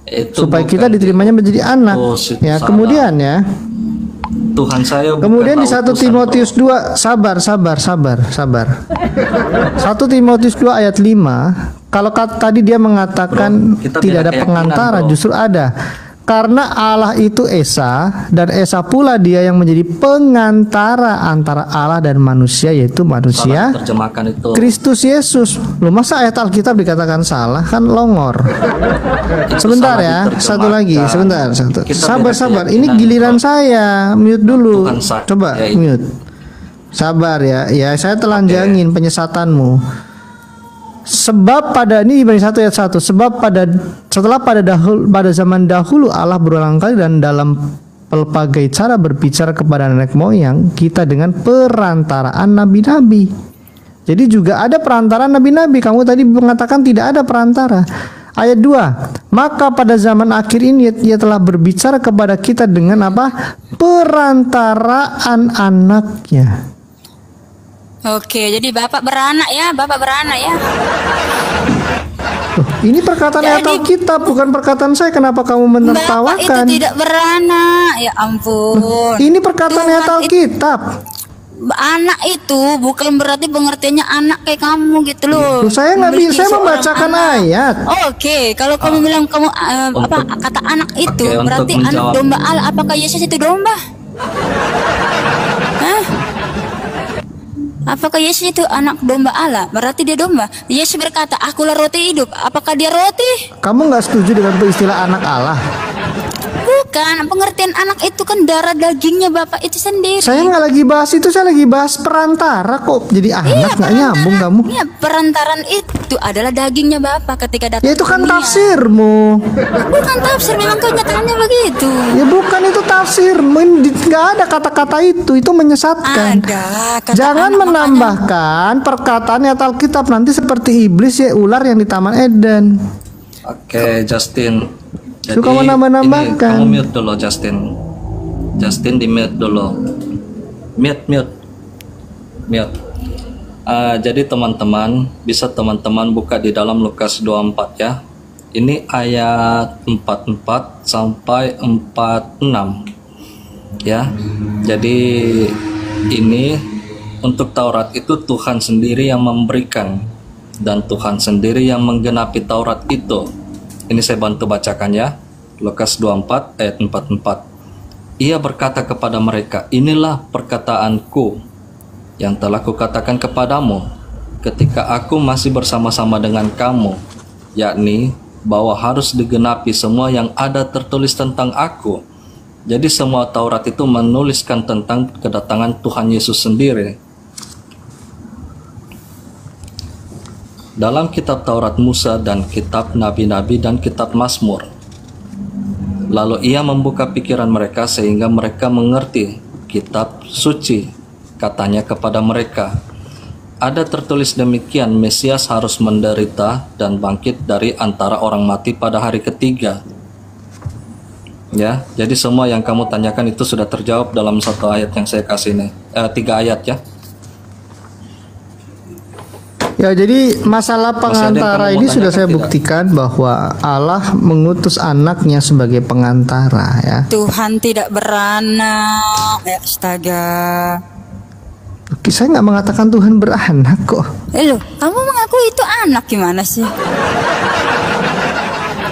Itu supaya bukan kita diterimanya menjadi anak. Oh, itu Ya, salah. kemudian ya. Tuhan saya bukan Kemudian di 1 utusan, Timotius bro. 2 sabar. 1 Timotius 2 ayat 5, kalau tadi dia mengatakan Bro, kita tidak beda ada keyakinan, pengantara, bro. justru ada. Karena Allah itu Esa, dan Esa pula dia yang menjadi pengantara antara Allah dan manusia, yaitu manusia Salah terjemahkan itu. Kristus Yesus. Loh, masa ayat Alkitab dikatakan salah? Kan longor. Sebentar salah ya, diterjemahkan. satu lagi, sebentar. Kita Sabar. beda Ini keyakinan, giliran bro. saya. Mute dulu. Tuhan sakit, Coba ya itu. mute. Sabar ya. Ya, saya telanjangin penyesatanmu. Sebab pada ini Ibrani 1 ayat 1. Sebab setelah pada zaman dahulu Allah berulang kali dan dalam pelbagai cara berbicara kepada nenek moyang kita dengan perantaraan nabi-nabi. Jadi juga ada perantaraan nabi-nabi. Kamu tadi mengatakan tidak ada perantara. Ayat 2. Maka pada zaman akhir ini ia telah berbicara kepada kita dengan apa? Perantaraan anaknya. Oke, jadi Bapak beranak ya. Loh, ini perkataan ayat Jadi- Alkitab, bukan perkataan saya. Kenapa kamu Bapak itu menertawakan? tidak beranak. Ya ampun. Ini perkataan ayat Tuhan Alkitab. Anak itu bukan berarti pengertiannya anak kayak kamu gitu loh. Loh, saya nggak Memiliki bisa, saya seorang membacakan anak. ayat. Oke, kalau kamu bilang kamu kata anak itu Oke, untuk berarti anak menjawab. domba Allah. Apakah Yesus itu domba? Hah? Apakah Yesus itu anak domba Allah? Berarti dia domba. Yesus berkata, "Akulah roti hidup." Apakah dia roti? Kamu nggak setuju dengan istilah anak Allah? Bukan, pengertian anak itu kan darah dagingnya Bapak itu sendiri. Saya nggak lagi bahas itu, saya lagi bahas perantara kok. Jadi anak nggak nyambung kamu. Iya, perantaran itu adalah dagingnya Bapak ketika datang. Ya itu ke kan dunia. tafsirmu. Bukan tafsir, memang kenyataannya begitu. Ya bukan, itu tafsir. Nggak ada kata-kata itu menyesatkan. Ada. Kata Jangan anak, menambahkan perkataan ayat Alkitab nanti seperti iblis ya, ular yang di Taman Eden. Oke, Justin. Suka menambah-nambahkan. Kamu mute dulu, Justin. Justin di mute dulu. Mute. Jadi teman-teman, bisa teman-teman buka di dalam Lukas 24 ya. Ini ayat 44 sampai 46. Ya. Jadi ini untuk Taurat itu Tuhan sendiri yang memberikan dan Tuhan sendiri yang menggenapi Taurat itu. Ini saya bantu bacakan ya. Lukas 24 ayat 44. Ia berkata kepada mereka, "Inilah perkataanku yang telah kukatakan kepadamu ketika aku masih bersama-sama dengan kamu, yakni bahwa harus digenapi semua yang ada tertulis tentang aku." Jadi semua Taurat itu menuliskan tentang kedatangan Tuhan Yesus sendiri. Dalam kitab Taurat Musa dan kitab Nabi-Nabi dan kitab Mazmur. Lalu ia membuka pikiran mereka sehingga mereka mengerti kitab suci. Katanya kepada mereka, ada tertulis demikian, Mesias harus menderita dan bangkit dari antara orang mati pada hari ketiga. Ya, jadi semua yang kamu tanyakan itu sudah terjawab dalam satu ayat yang saya kasih ini. 3 ayat ya. Ya, jadi masalah Masih ada yang pengantara kamu mau ini sudah tanyakan saya tidak? buktikan bahwa Allah mengutus anaknya sebagai pengantara ya. Tuhan tidak beranak. Ya, astaga. Oke, saya nggak mengatakan Tuhan beranak kok. Loh, kamu mengaku itu anak gimana sih?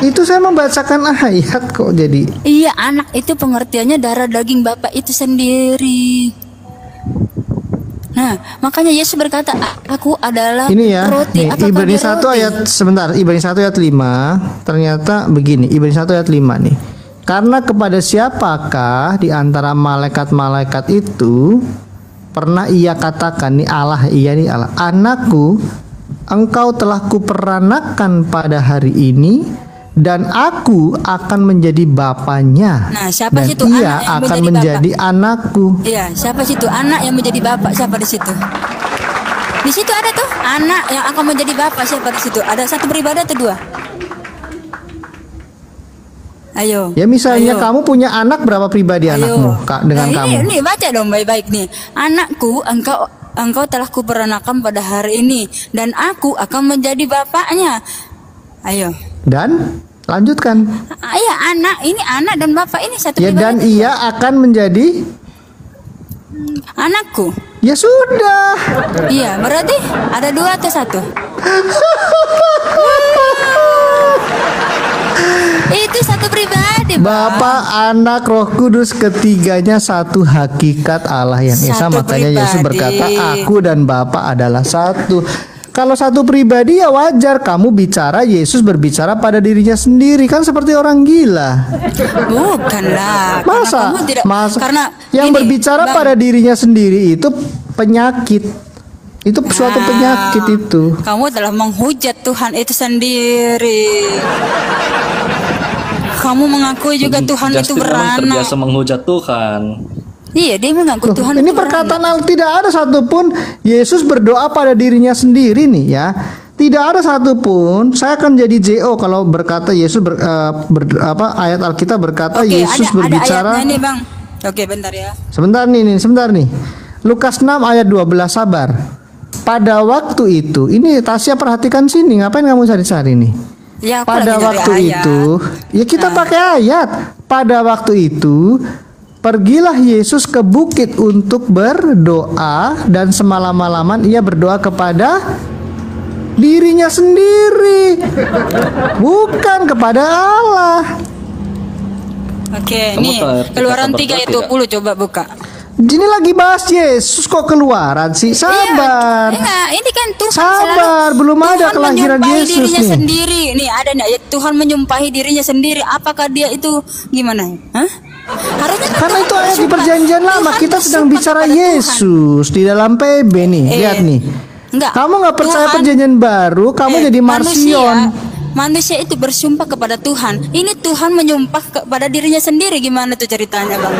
Itu saya membacakan ayat kok jadi. Iya, anak itu pengertiannya darah daging Bapak itu sendiri. Nah, makanya Yesus berkata, aku adalah Ini ya, roti. nih, Apa Ibrani bagi 1 roti? ayat sebentar, Ibrani 1 ayat 5 ternyata begini, Ibrani 1 ayat 5 nih. Karena kepada siapakah di antara malaikat-malaikat itu pernah ia katakan, nih Allah, iya nih Allah, anakku, engkau telah kuperanakan pada hari ini dan aku akan menjadi bapaknya. Nah, siapa dan situ ia anak yang akan menjadi menjadi anakku. Iya, siapa situ anak yang menjadi bapak? Siapa di situ? Di situ ada tuh anak yang akan menjadi bapak. Siapa di situ? Ada satu pribadi atau dua? Ayo. Ya misalnya ayo. kamu punya anak, berapa pribadi anakmu Kak, dengan Nah, kamu? Ini baca dong baik-baik nih. Anakku, engkau telah kuperanakan pada hari ini dan aku akan menjadi bapaknya. Ayo. Dan lanjutkan. Iya, anak ini anak dan bapak ini satu Ya, pribadi. dan ia akan menjadi, Anakku. ya sudah. Iya, berarti ada dua atau satu? Itu satu pribadi, Pak. Bapa, Anak, Roh Kudus, ketiganya satu hakikat Allah yang esa. Satu Makanya Yesus pribadi. berkata, aku dan Bapa adalah satu. Kalau satu pribadi ya wajar kamu bicara, Yesus berbicara pada dirinya sendiri, kan seperti orang gila. Bukanlah. Masa? Kamu tidak, Masa? karena Yang gini, berbicara Bang, pada dirinya sendiri itu penyakit. Itu suatu Nah, penyakit itu. Kamu telah menghujat Tuhan itu sendiri. Kamu mengakui juga Tuhan itu Justin memang beranak. terbiasa menghujat Tuhan. Iya, dia mengaku Loh, Tuhan ini itu perkataan beranak. tidak ada satupun Yesus berdoa pada dirinya sendiri nih ya. Tidak ada satupun. Saya akan jadi JO kalau berkata Yesus ayat Alkitab berkata Oke, Yesus ada berbicara. ayatnya nih, Bang. Oke, bentar ya. Sebentar nih. Lukas 6 ayat 12, sabar. Pada waktu itu, ini Tasya perhatikan sini, ngapain kamu cari-cari nih? Ya, aku Pada lagi nyari waktu ayat. itu, ya kita pakai ayat. Pada waktu itu, pergilah Yesus ke bukit untuk berdoa dan semalam-malaman ia berdoa kepada dirinya sendiri, bukan kepada Allah. Oke, Kamu nih tahu arti Keluaran kata 3 ayat berdoa 20 coba buka. Ini lagi bahas Yesus kok keluaran sih? Sabar. Enggak, ini kan Tuhan Sabar, selalu, belum ada Tuhan kelahiran menyumpahi Yesus dirinya nih. sendiri. Nih ada nih ayat Tuhan menyumpahi dirinya sendiri. Apakah dia itu gimana? Hah? Harusnya kan Karena Tuhan itu ayat di bersumpah. perjanjian lama. Tuhan Kita sedang bersumpah bicara kepada Tuhan. Yesus di dalam PB nih. Lihat nih. Enggak. Kamu nggak percaya Tuhan- perjanjian baru, kamu jadi Marsion. Manusia itu bersumpah kepada Tuhan. Ini Tuhan menyumpah kepada dirinya sendiri. Gimana tuh ceritanya, Bang?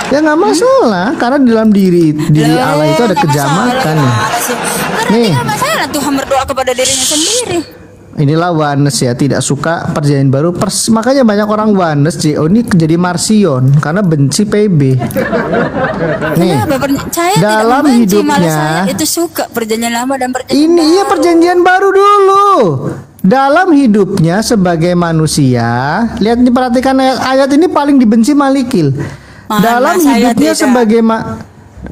Ya nggak masalah, karena di dalam diri Allah itu ada Nggak kejamakan masalah, nih. gimana sih? Karena Nih. tidak masalah Tuhan berdoa kepada dirinya sendiri. Inilah Wanes ya, tidak suka perjanjian baru. Makanya banyak orang Wanes JO ini jadi Marsion karena benci PB. Nih, Kenapa? Saya dalam tidak membenci, malah hidupnya saya itu suka perjanjian lama dan perjanjian ini baru. iya perjanjian baru dulu. Dalam hidupnya sebagai manusia, lihat nih, perhatikan ayat ini paling dibenci Malikil. Mana, Dalam saya hidupnya tidak. sebagai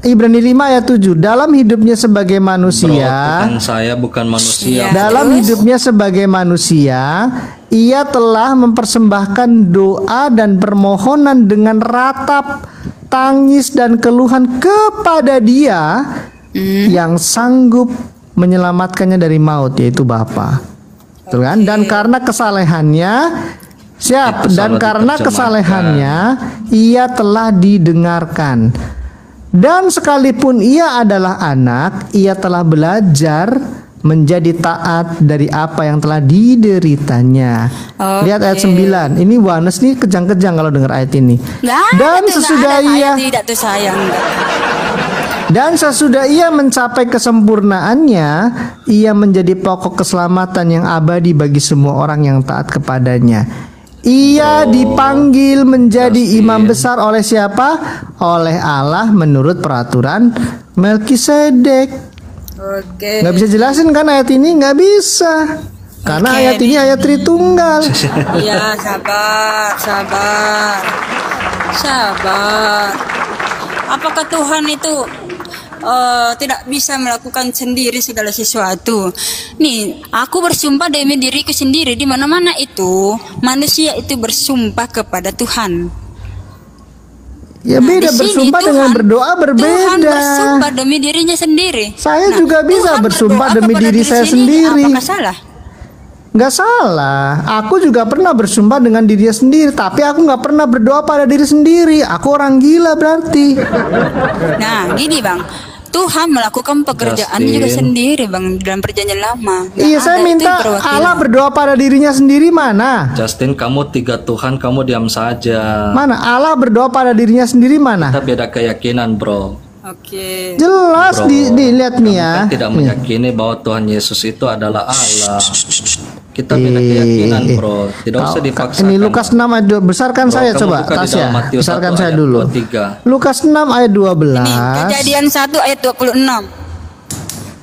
Ibrani 5 ayat 7, dalam hidupnya sebagai Bro, manusia, Tuhan saya bukan Iya. manusia. dalam Terus? hidupnya sebagai manusia, ia telah mempersembahkan doa dan permohonan dengan ratap, tangis dan keluhan kepada Dia yang sanggup menyelamatkannya dari maut, yaitu Bapa. Betul kan? Dan karena kesalehannya siap, Itu dan salah karena diterjemahkan. kesalehannya ia telah didengarkan. Dan sekalipun ia adalah anak, ia telah belajar menjadi taat dari apa yang telah dideritanya. Oke. Lihat ayat 9. Ini Wanes nih kejang-kejang kalau dengar ayat ini. Nggak ada Dan tuh, sesudah nggak ada ia ayat tidak tuh sayang. Dan sesudah ia mencapai kesempurnaannya, ia menjadi pokok keselamatan yang abadi bagi semua orang yang taat kepadanya. Ia dipanggil menjadi imam besar oleh siapa? Oleh Allah menurut peraturan Melkisedek. Oke. Nggak bisa jelasin kan ayat ini? Nggak bisa. Karena Oke, ayat ini ayat Tritunggal. Iya, sabar. Apakah Tuhan itu tidak bisa melakukan sendiri segala sesuatu? Nih, aku bersumpah demi diriku sendiri. Di mana-mana itu manusia itu bersumpah kepada Tuhan. Ya Nah, beda, di sini bersumpah dengan berdoa berbeda. Tuhan bersumpah demi dirinya sendiri. Saya juga bisa Tuhan bersumpah berdoa demi kepada diri saya sendiri. sendiri. Apakah salah? Nggak salah. Aku juga pernah bersumpah dengan diri sendiri, tapi aku nggak pernah berdoa pada diri sendiri. Aku orang gila berarti. Nah, gini Bang, Tuhan melakukan pekerjaannya juga Justin. sendiri Bang dalam perjanjian lama. Nggak Iya, saya ada itu minta yang perwakilan. Allah berdoa pada dirinya sendiri mana? Justin, kamu 3 Tuhan, kamu diam saja. Mana? Allah berdoa pada dirinya sendiri mana? Kita beda keyakinan, bro. Oke. Jelas Bro, dilihat nih kamu ya. kan tidak Nih. meyakini bahwa Tuhan Yesus itu adalah Allah. Kita beda keyakinan, bro. Tidak usah dipaksakan. Ini Lukas 6 ayat 2. Besarkan Bro, saya kamu coba, buka di Tasya. dalam Matius Besarkan 1 saya ayat dulu. 23. Lukas 6 ayat 12. Ini Kejadian 1 ayat 26.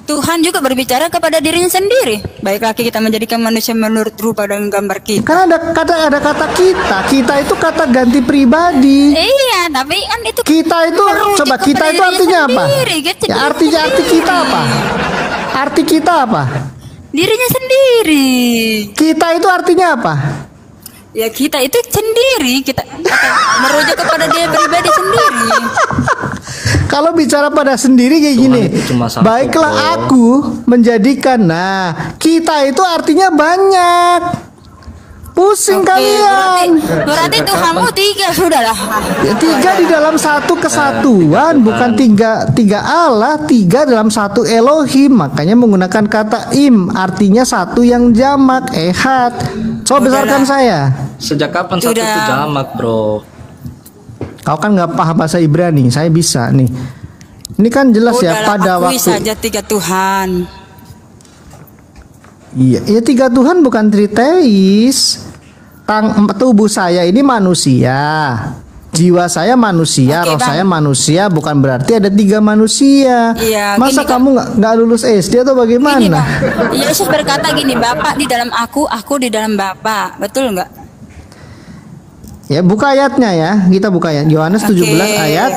Tuhan juga berbicara kepada dirinya sendiri. Baiklah kita menjadikan manusia menurut rupa dan gambar kita. Kan ada kata kita. Kita itu kata ganti pribadi. Iya, tapi kan itu Kita itu merujuk coba kita kepada itu dirinya artinya apa? sendiri, gitu. Ya arti kita apa? Arti kita apa? Dirinya sendiri. Kita itu artinya apa? Ya kita itu sendiri, kita merujuk kepada dia pribadi sendiri. Kalau bicara pada sendiri kayak Tuhan gini, itu cuma satu, baiklah bro. aku menjadikan. Nah, kita itu artinya banyak. Pusing Oke, kalian. berarti Tuhanmu 3 sudahlah. Ya, 3 di dalam satu kesatuan, bukan tiga Allah, 3 dalam satu Elohim. Makanya menggunakan kata im, artinya satu yang jamak, ehad. Coba besarkan saya. Sejak kapan satu itu Sudah. jamak, bro? Kau kan nggak paham bahasa Ibrani, saya bisa nih. Ini kan jelas ya Udahlah, pada akui waktu. saja 3 Tuhan. Iya, ya 3 Tuhan bukan triteis. Tubuh saya ini manusia, jiwa saya manusia, Oke, roh Bang. saya manusia, bukan berarti ada 3 manusia. Iya, Masa gini, Bang. kamu nggak lulus SD atau Gini bagaimana? Bang, Yesus berkata gini, Bapak di dalam aku di dalam Bapak. Betul nggak? Ya buka ayatnya ya, kita buka ya. Yohanes 17 Oke. ayat.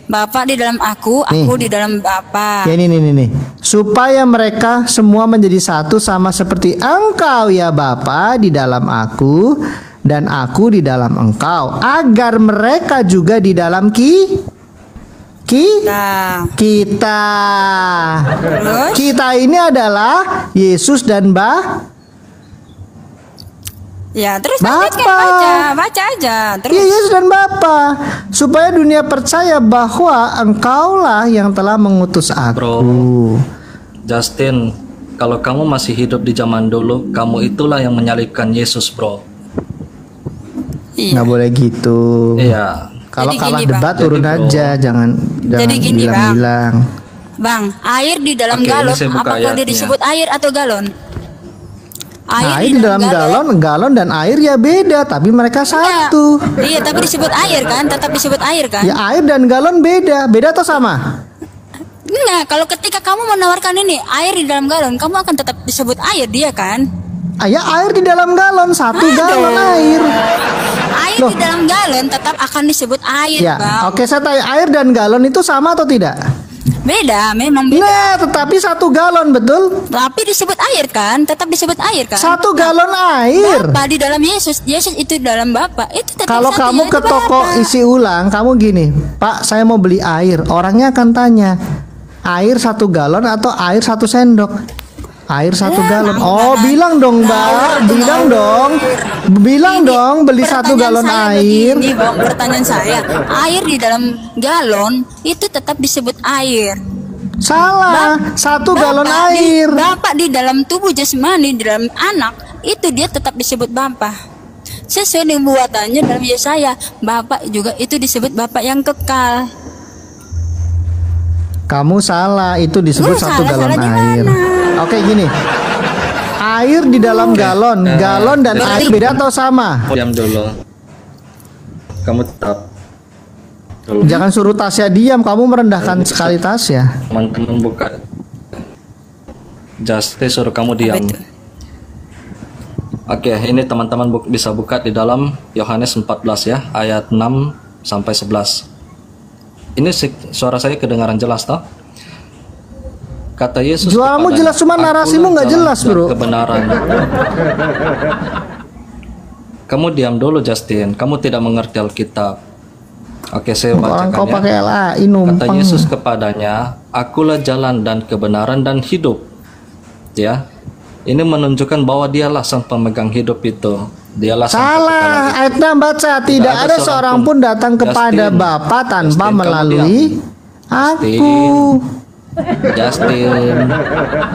Bapak di dalam aku Nih. di dalam Bapak. Ya ini. Supaya mereka semua menjadi satu sama seperti Engkau ya Bapa di dalam aku dan aku di dalam Engkau, agar mereka juga di dalam Nah, kita. terus Kita ini adalah Yesus dan ya terus Bapak. lanjutkan, baca aja. Terus Iya, Yesus dan Bapa, supaya dunia percaya bahwa Engkaulah yang telah mengutus aku. Bro. Justin, kalau kamu masih hidup di zaman dulu, kamu itulah yang menyalibkan Yesus, bro. iya. Nggak boleh gitu. Iya. Kalau Jadi kalah gini, Bang. debat Jadi, turun bro. aja, jangan Jadi gini, Bang. bilang-bilang. Bang, air di dalam Oke, ini galon, saya buka apakah dia ayatnya. disebut air atau galon? Air di dalam galon dan air ya beda, tapi mereka satu. Iya, tapi disebut air kan, tetap disebut air kan? Ya air dan galon beda atau sama? Enggak, kalau ketika kamu menawarkan ini air di dalam galon, kamu akan tetap disebut air dia kan? Ya air di dalam galon, satu galon air. Air Loh. di dalam galon tetap akan disebut air, Ya, Bang. oke saya tanya, air dan galon itu sama atau tidak? Beda, memang beda. Nah, tetapi satu galon betul? Tapi disebut air kan, tetap disebut air kan? Satu galon air. Bapa di dalam Yesus, Yesus itu dalam Bapa. Itu tetap Kalau satu, kamu yaitu ke toko Bapa. isi ulang, kamu gini, Pak, saya mau beli air. Orangnya akan tanya, air 1 galon atau air 1 sendok? Air 1 galon. Oh, bilang dong, Mbak. Bilang dong, beli 1 galon air. Begini, Bang, pertanyaan saya, air di dalam galon itu tetap disebut air. Salah, 1 galon air. Bapak di dalam tubuh jasmani, di dalam anak, itu dia tetap disebut Bapa. Sesuai dengan buatannya dalam Yesaya, Bapak juga itu disebut Bapak yang kekal. Kamu salah, itu disebut 1 Salah, galon salah di air. mana? Oke, gini. Air di dalam galon, galon dan air beda atau sama? Diam dulu. Kamu tetap. Dulu. Jangan suruh Tasya diam, kamu merendahkan sekali Tasya. Teman-teman buka Just suruh kamu diam. itu? Oke, ini teman-teman bisa buka di dalam Yohanes 14 ya, ayat 6 sampai 11. Ini suara saya kedengaran jelas toh? Kata Yesus Jualmu kepadanya, jelas, cuma narasimu "Akulah nggak jalan jelas, dan bro." Kebenaran. Kamu diam dulu Justin, kamu tidak mengerti Alkitab. Oke, saya Orang kau bacakan ya. pakai LAI Kata numpang. Yesus kepadanya, "Akulah jalan dan kebenaran dan hidup." Ya, ini menunjukkan bahwa dialah sang pemegang hidup itu. Dialah sang Salah, ayatnya baca tidak ada seorang pun datang kepada Justin, Bapa tanpa Justin, kamu melalui aku.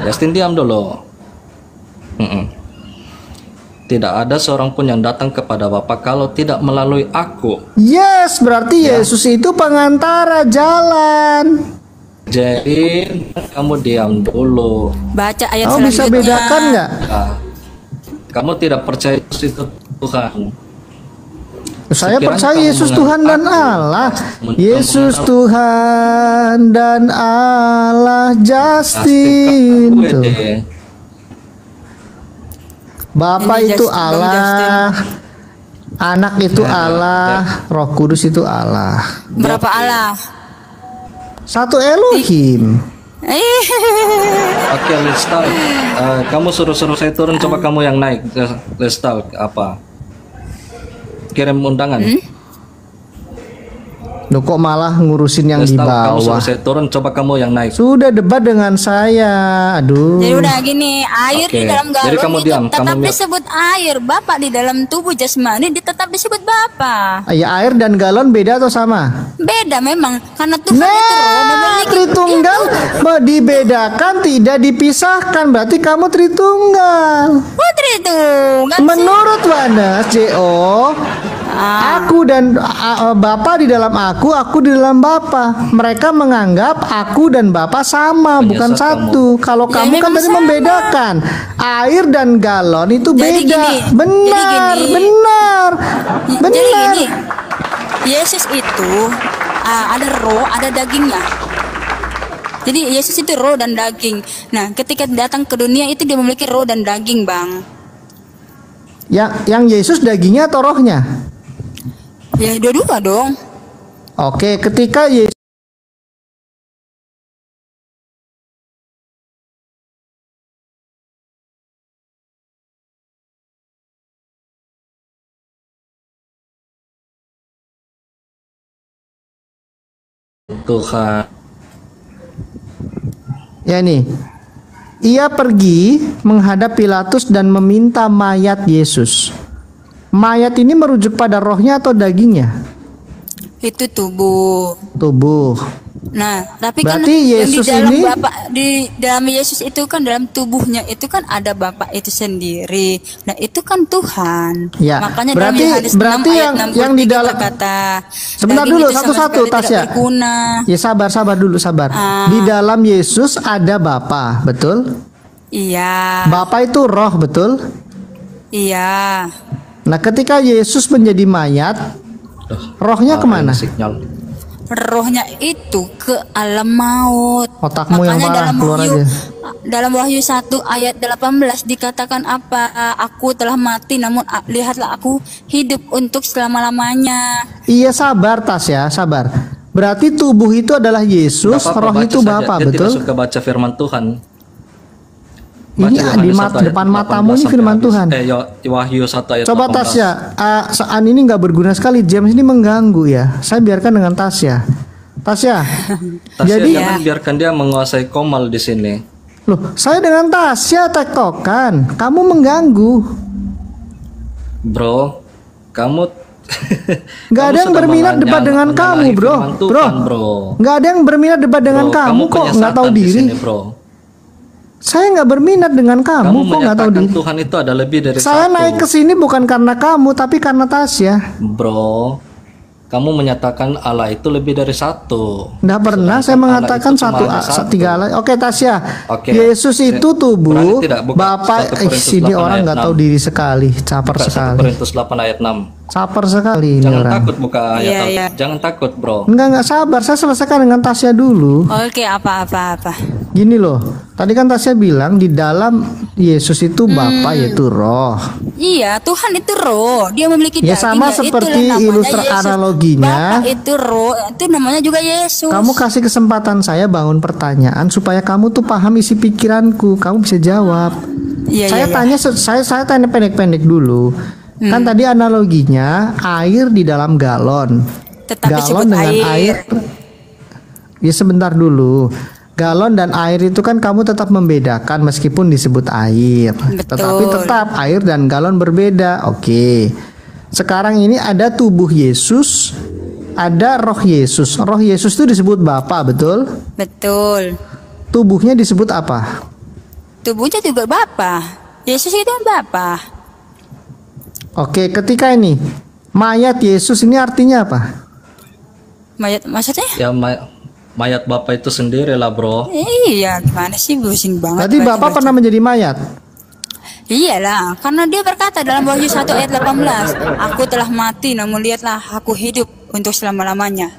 Justin diam dulu. Tidak ada seorang pun yang datang kepada Bapa kalau tidak melalui aku. Yes, berarti Yesus itu pengantara jalan. Jadi kamu diam dulu. Baca ayat Kamu bisa selanjutnya. bedakan nggak? Nah, kamu tidak percaya Yesus itu Tuhan. Saya Sekiranya percaya kamu Yesus mengenal Tuhan dan aku, Allah. mengenal- Yesus Tuhan dan Allah, Justin. Gue Tuh. deh. Bapa Ini itu Bang Allah, Anak itu Allah, Roh Kudus itu Allah. Berapa Allah? Satu Elohim. Oke, let's start. Kamu suruh saya turun, coba kamu yang naik. Let's start. Apa? Kirim undangan. Loh, kok malah ngurusin yang Let's di start. Kamu bawah? suruh saya turun, coba kamu yang naik. Sudah debat dengan saya. Aduh. Jadi udah gini, air Oke. di dalam galon Jadi kamu itu diam, tetap kamu disebut air. Bapak di dalam tubuh jasmani tetap disebut Bapak. Ya, air dan galon beda atau sama? Beda memang karena Tuhan itu roh Nah, memiliki Tritunggal dibedakan, tidak dipisahkan. Berarti kamu Tritunggal. putri itu. Kan Menurut Wanes JO, aku dan Bapa di dalam aku di dalam Bapa. Mereka menganggap aku dan Bapa sama, bukan Menyesat satu. Kalau Ya, kamu kan memang tadi sama. membedakan air dan galon itu Jadi beda. gini, Benar, jadi gini. benar, Jadi benar. gini, Yesus itu ada roh, ada dagingnya. Jadi Yesus itu roh dan daging. Nah, ketika datang ke dunia itu dia memiliki roh dan daging, Bang. Yang Yesus dagingnya atau rohnya? Ya, dua-dua dong. Oke, ketika Yesus Tuhan. ya nih, ia pergi menghadap Pilatus dan meminta mayat Yesus. Mayat ini merujuk pada rohnya atau dagingnya? Itu tubuh. Tubuh. Nah, tapi kan Berarti yang Yesus di dalam ini- Bapak di dalam Yesus itu kan dalam tubuhnya itu kan ada Bapak itu sendiri. Nah, itu kan Tuhan. Ya, Makanya berarti- dalam Yohanes 6 berarti ayat yang 63 di dalam- berkata, Sebentar "Daging dulu, itu sama satu-satu, sekali tidak Tasya. berguna." Ya, sabar dulu, sabar. Di dalam Yesus ada Bapa, betul? Iya. Bapa itu roh, betul? Iya. Nah, ketika Yesus menjadi mayat, rohnya kemana? Sinyal. Rohnya itu ke alam maut. Otakmu yang parah, keluar aja. Dalam Wahyu 1 ayat 18 dikatakan apa? Aku telah mati namun lihatlah aku hidup untuk selama-lamanya. Iya, sabar Tasya, sabar. Berarti tubuh itu adalah Yesus, Nggak apa-apa, roh baca itu saja. Bapa, Dia betul? tidak suka baca firman Tuhan. Ini Baca di Yohanes 1 ayat depan matamu 18 ini sampai firman habis. Tuhan. Wahyu 1 ayat Coba 18. Tasya, An ini nggak berguna sekali. James ini mengganggu ya. Saya biarkan dengan Tasya. Tasya. Tasya, Jadi, jangan biarkan dia menguasai Komal di sini. loh, saya dengan Tasya tektokan. Kamu mengganggu. Bro, kamu Nggak kamu ada yang sudah berminat debat dengan menyalahi kamu, bro. firman Tuhan, bro. Nggak ada yang berminat debat dengan Bro, kamu kok nggak tahu penyesatan di diri. sini, bro. Saya nggak berminat dengan Kamu kamu kok nggak tahu menyatakan diri. Tuhan itu ada lebih dari Saya satu. naik ke sini bukan karena kamu, tapi karena Tasya. Bro, kamu menyatakan Allah itu lebih dari satu. Nggak pernah Sedangkan saya Allah mengatakan itu cuma ada satu. tiga Allah. Oke, Tasya. Oke. Yesus itu tubuh. Berarti tidak, bukan Bapak 1 Korintus sini 8 orang ayat nggak tahu 6. diri sekali, caper Buka 1 sekali. Korintus 8 ayat 6. Sabar sekali ini Jangan orang. takut buka ayat Iya, iya. Jangan takut, bro. Enggak sabar. Saya selesaikan dengan Tasya dulu. Oke, apa. Gini loh. Tadi kan Tasya bilang di dalam Yesus itu Bapa yaitu Roh. Iya, Tuhan itu roh. Dia memiliki Ya, daging. sama seperti itulah namanya ilustrasi Yesus. analoginya. Bapa itu roh, itu namanya juga Yesus. Kamu kasih kesempatan saya bangun pertanyaan supaya kamu tuh paham isi pikiranku. Kamu bisa jawab. Iya, Saya iya, iya. tanya saya tanya pendek-pendek dulu. Kan tadi analoginya air di dalam galon. Tetapi Galon sebut dengan air. Ya sebentar dulu. Galon dan air itu kan kamu tetap membedakan meskipun disebut air. Betul. Tetapi tetap air dan galon berbeda. Oke. Sekarang ini ada tubuh Yesus, ada roh Yesus. Roh Yesus itu disebut Bapa, betul? Betul. Tubuhnya disebut apa? Tubuhnya juga Bapa. Yesus itu kan Bapa. Oke, ketika ini mayat Yesus ini artinya apa? Mayat maksudnya? Ya mayat Bapak itu sendiri lah, bro. Iya, gimana sih, pusing banget. Berarti Bapak baca-baca. pernah menjadi mayat? Iyalah, karena dia berkata dalam Wahyu 1 ayat 18, aku telah mati namun lihatlah aku hidup untuk selama-lamanya.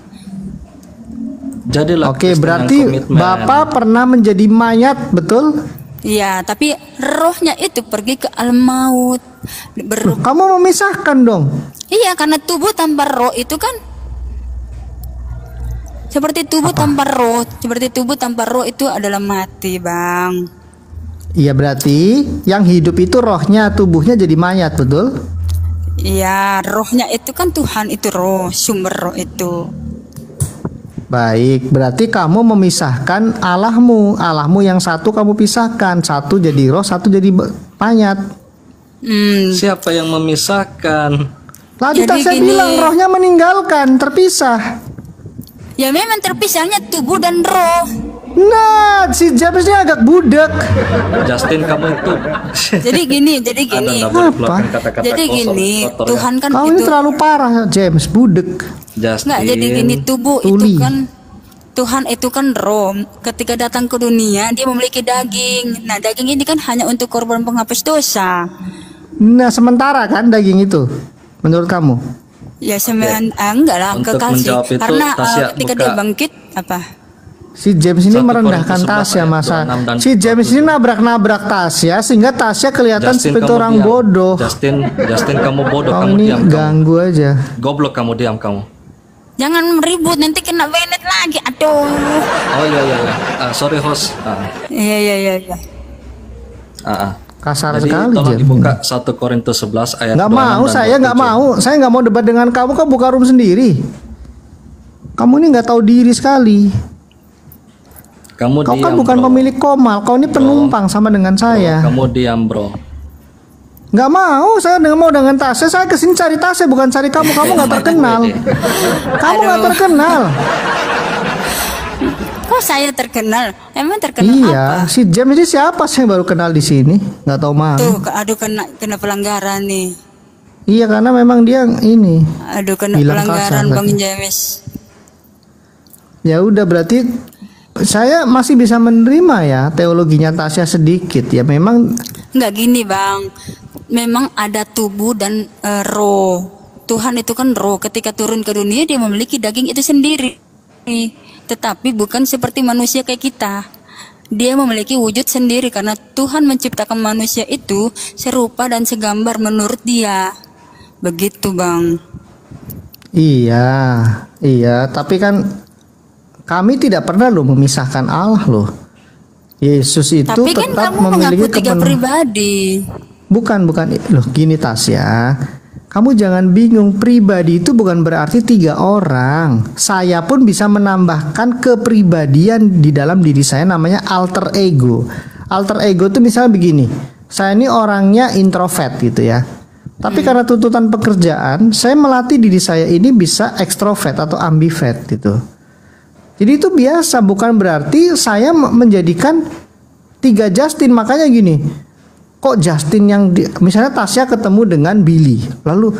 Jadilah Oke, Kristen berarti yang komitmen. Bapak pernah menjadi mayat, betul? Iya, tapi rohnya itu pergi ke alam maut. Kamu memisahkan dong. Iya, karena tubuh tanpa roh itu kan seperti tubuh tanpa roh. Seperti tubuh tanpa roh itu adalah mati, Bang. Iya, berarti yang hidup itu rohnya, tubuhnya jadi mayat, betul? Iya, rohnya itu kan Tuhan itu roh, sumber roh itu. Baik, berarti kamu memisahkan Allahmu. Allahmu yang satu kamu pisahkan. Satu jadi roh, satu jadi mayat. Siapa yang memisahkan? Tadi Jadi saya gini. bilang rohnya meninggalkan, terpisah. Ya memang terpisahnya tubuh dan roh. Nah, si James ini agak budak. Justin, kamu itu Jadi gini. Anda nggak boleh keluarkan kata-kata Jadi kotor, gini, kotor ya. Tuhan kan Kau ini itu terlalu parah, James, budak. Justin. enggak, jadi gini, tubuh Tuli. itu kan Tuhan itu kan roh. Ketika datang ke dunia, dia memiliki daging. Nah, daging ini kan hanya untuk korban penghapus dosa. Nah, sementara kan daging itu, menurut kamu? Ya enggak lah, Untuk kekasih. menjawab itu, Karena Tasya ketika buka- dia bangkit apa? Si James ini 1 merendahkan Korintus 11 Tasya ayat masa. 26 dan Si James ini nabrak-nabrak Tasya sehingga Tasya kelihatan seperti kamu orang diam. bodoh. Justin kamu bodoh, Kau kamu ini diam kamu. ganggu aja. Goblok kamu, diam kamu. Jangan ribut, nanti kena Bennett lagi. Aduh. Oh iya. Sorry host. Iya. Kasar Jadi sekali tolong James. dibuka 1 Korintus 11 ayat Nggak 26 mau, dan saya nggak 27. mau. Saya nggak mau debat dengan kamu. Kau buka room sendiri. Kamu ini nggak tahu diri sekali. Kamu Kau diam, kan bukan bro. pemilik Komal. Kau ini penumpang sama dengan saya. Kamu diam, bro. Nggak mau. Saya nggak mau dengan Tasya. Saya kesini cari Tasya, bukan cari kamu. Kamu nggak terkenal. Kamu nggak terkenal. Kok saya terkenal? Emang terkenal Iya, apa? si James ini siapa sih yang baru kenal di sini? Nggak tahu malu. Tuh, aduh kena pelanggaran nih. Iya, karena memang dia ini. Aduh kena Bilang pelanggaran kasar Bang tadi. James. Ya udah, berarti saya masih bisa menerima ya teologinya Tasya sedikit. Ya memang Enggak gini, Bang. Memang ada tubuh dan roh. Tuhan itu kan roh. Ketika turun ke dunia dia memiliki daging itu sendiri. Tetapi bukan seperti manusia kayak kita. Dia memiliki wujud sendiri karena Tuhan menciptakan manusia itu serupa dan segambar menurut Dia. Begitu, Bang. iya, tapi kan kami tidak pernah loh memisahkan Allah loh. Yesus itu Tapi kan tetap kamu memiliki mengaku tiga pribadi. Bukan loh, gini Tasya. Kamu jangan bingung, pribadi itu bukan berarti 3 orang. Saya pun bisa menambahkan kepribadian di dalam diri saya, namanya alter ego. Alter ego itu misalnya begini, saya ini orangnya introvert gitu ya. Tapi karena tuntutan pekerjaan, saya melatih diri saya ini bisa ekstrovert atau ambivert gitu. Jadi itu biasa, bukan berarti saya menjadikan 3 Justin. Makanya gini, kok Justin yang misalnya Tasya ketemu dengan Billy, lalu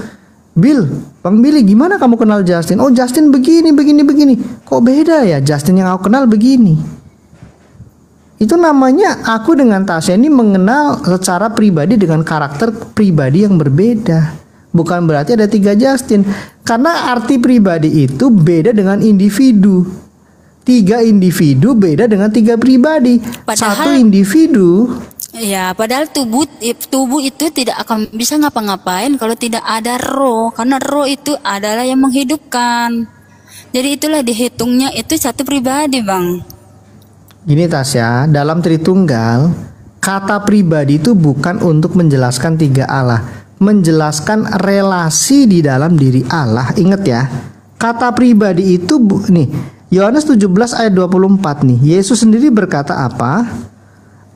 Bill, Bang Billy, gimana kamu kenal Justin? Oh, Justin begini. Kok beda ya? Justin yang aku kenal begini. Itu namanya aku dengan Tasya ini mengenal secara pribadi dengan karakter pribadi yang berbeda. Bukan berarti ada 3 Justin. Karena arti pribadi itu beda dengan individu. 3 individu beda dengan 3 pribadi. Padahal- 1 individu. Ya, padahal tubuh itu tidak akan bisa ngapa-ngapain kalau tidak ada roh, karena roh itu adalah yang menghidupkan. Jadi itulah dihitungnya itu satu pribadi, Bang. Gini Tasya, dalam Tritunggal, kata pribadi itu bukan untuk menjelaskan 3 Allah, menjelaskan relasi di dalam diri Allah. Ingat ya, kata pribadi itu nih, Yohanes 17 ayat 24 nih. Yesus sendiri berkata apa?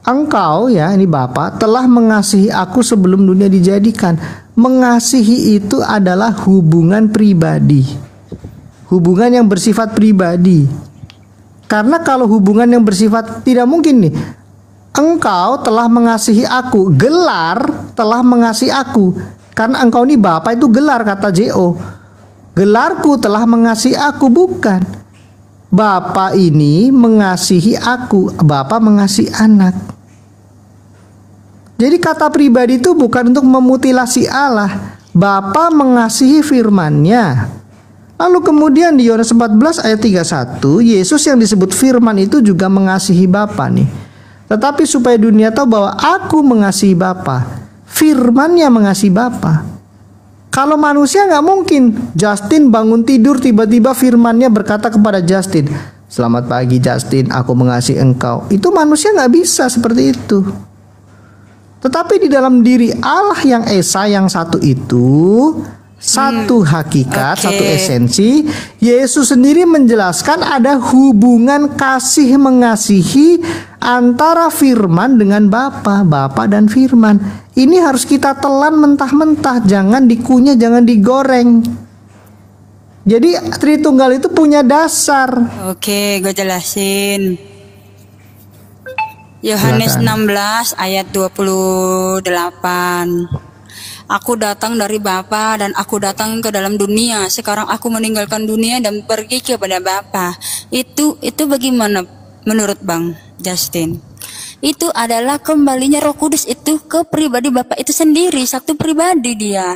Engkau, ya ini Bapa, telah mengasihi aku sebelum dunia dijadikan. Mengasihi itu adalah hubungan pribadi, hubungan yang bersifat pribadi. Karena kalau hubungan yang bersifat, tidak mungkin nih, engkau telah mengasihi aku, gelar telah mengasihi aku. Karena engkau ini Bapa itu gelar, kata J.O. Gelarku telah mengasihi aku, bukan. Bapa ini mengasihi aku, Bapa mengasihi anak. Jadi kata pribadi itu bukan untuk memutilasi Allah. Bapa mengasihi firman-Nya. Lalu kemudian di Yohanes 14 ayat 31, Yesus yang disebut firman itu juga mengasihi Bapa nih. Tetapi supaya dunia tahu bahwa aku mengasihi Bapa, firman-Nya mengasihi Bapa. Kalau manusia nggak mungkin. Justin bangun tidur tiba-tiba firman-Nya berkata kepada Justin, selamat pagi Justin, aku mengasihi engkau. Itu manusia nggak bisa seperti itu. Tetapi di dalam diri Allah yang Esa yang satu itu, satu hakikat, satu esensi, Yesus sendiri menjelaskan ada hubungan kasih mengasihi antara firman dengan Bapa, Bapa dan firman. Ini harus kita telan mentah-mentah, jangan dikunyah, jangan digoreng. Jadi Tritunggal itu punya dasar. Oke, gue jelasin. Yohanes Silakan. 16 ayat 28. Aku datang dari Bapa dan aku datang ke dalam dunia. Sekarang aku meninggalkan dunia dan pergi kepada Bapa. Itu bagaimana menurut Bang Justin? Itu adalah kembalinya Roh Kudus itu ke pribadi Bapa itu sendiri, satu pribadi dia.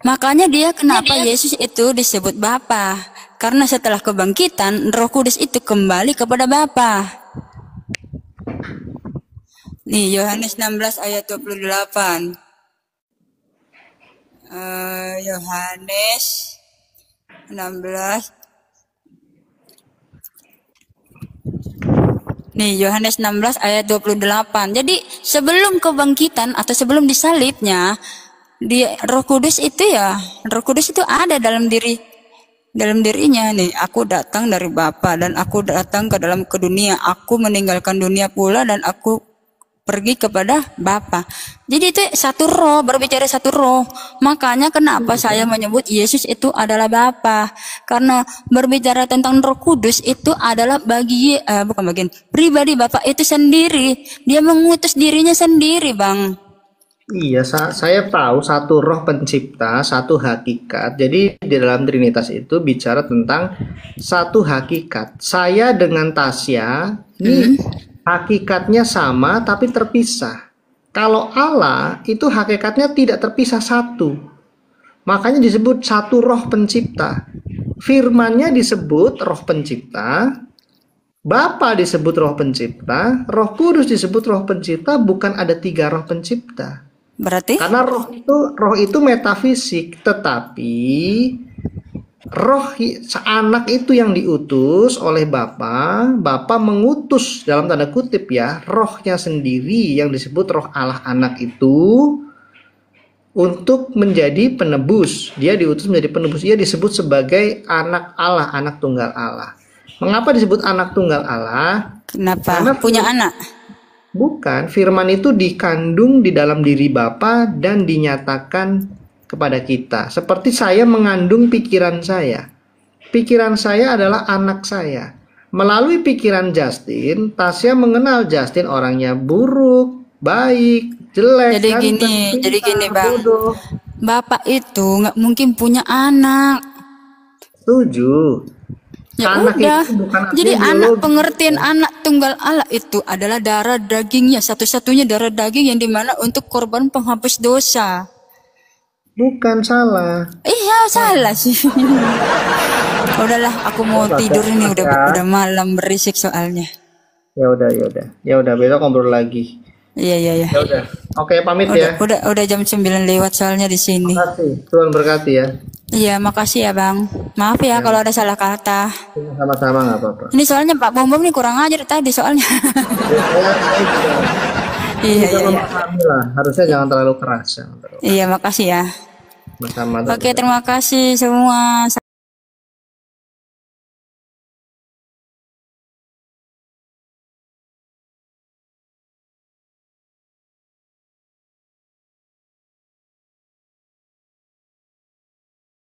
Makanya dia kenapa Yesus itu disebut Bapa? Karena setelah kebangkitan Roh Kudus itu kembali kepada Bapa. Nih Yohanes 16 ayat 28. Yohanes 16. Nih Yohanes 16 ayat 28. Jadi sebelum kebangkitan atau sebelum disalibnya, Roh Kudus itu ada dalam dirinya nih. Aku datang dari Bapa dan aku datang ke dunia. Aku meninggalkan dunia pula dan aku pergi kepada Bapa. Jadi itu satu roh, berbicara satu roh. Makanya kenapa saya menyebut Yesus itu adalah Bapa? Karena berbicara tentang Roh Kudus itu adalah pribadi Bapa itu sendiri. Dia mengutus dirinya sendiri, Bang. Iya, saya tahu satu roh pencipta, satu hakikat. Jadi di dalam Trinitas itu bicara tentang satu hakikat. Saya dengan Tasya ini hakikatnya sama tapi terpisah. Kalau Allah itu hakikatnya tidak terpisah satu. Makanya disebut satu roh pencipta. Firman-Nya disebut roh pencipta, Bapa disebut roh pencipta, Roh Kudus disebut roh pencipta, bukan ada 3 roh pencipta. Berarti? Karena roh itu metafisik, tetapi roh anak itu yang diutus oleh Bapa mengutus dalam tanda kutip ya, rohnya sendiri yang disebut roh Allah anak itu untuk menjadi penebus. Dia diutus menjadi penebus. Dia disebut sebagai anak Allah, anak tunggal Allah. Mengapa disebut anak tunggal Allah? Kenapa? Karena Punya anak? Bukan, firman itu dikandung di dalam diri Bapa dan dinyatakan kepada kita. Seperti saya mengandung pikiran saya. Pikiran saya adalah anak saya. Melalui pikiran Justin, Tasya mengenal Justin orangnya buruk, baik, jelek, Jadi gini Bang. bodoh. Bapak itu nggak mungkin punya anak. Setuju. Ya Anak udah. itu bukan artinya Jadi anak, biologis. pengertian anak tunggal Allah itu adalah darah dagingnya, satu-satunya darah daging yang dimana untuk korban penghapus dosa. Bukan salah. Iya, salah sih. Udahlah, aku mau tidur ini, udah malam berisik soalnya. Ya udah besok ngobrol lagi. Iya. Ya udah. Oke, pamit ya. Udah jam 9 lewat soalnya di sini. Makasih. Tuhan berkati ya. Iya, makasih ya Bang. Maaf ya kalau ada salah kata. Sama-sama, nggak apa-apa. Ini soalnya Pak Bom Bom nih kurang ajar tadi soalnya. Iya. Memahami lah. Harusnya jangan terlalu keras. Iya, makasih ya. Sama-sama. Oke, terima kasih semua.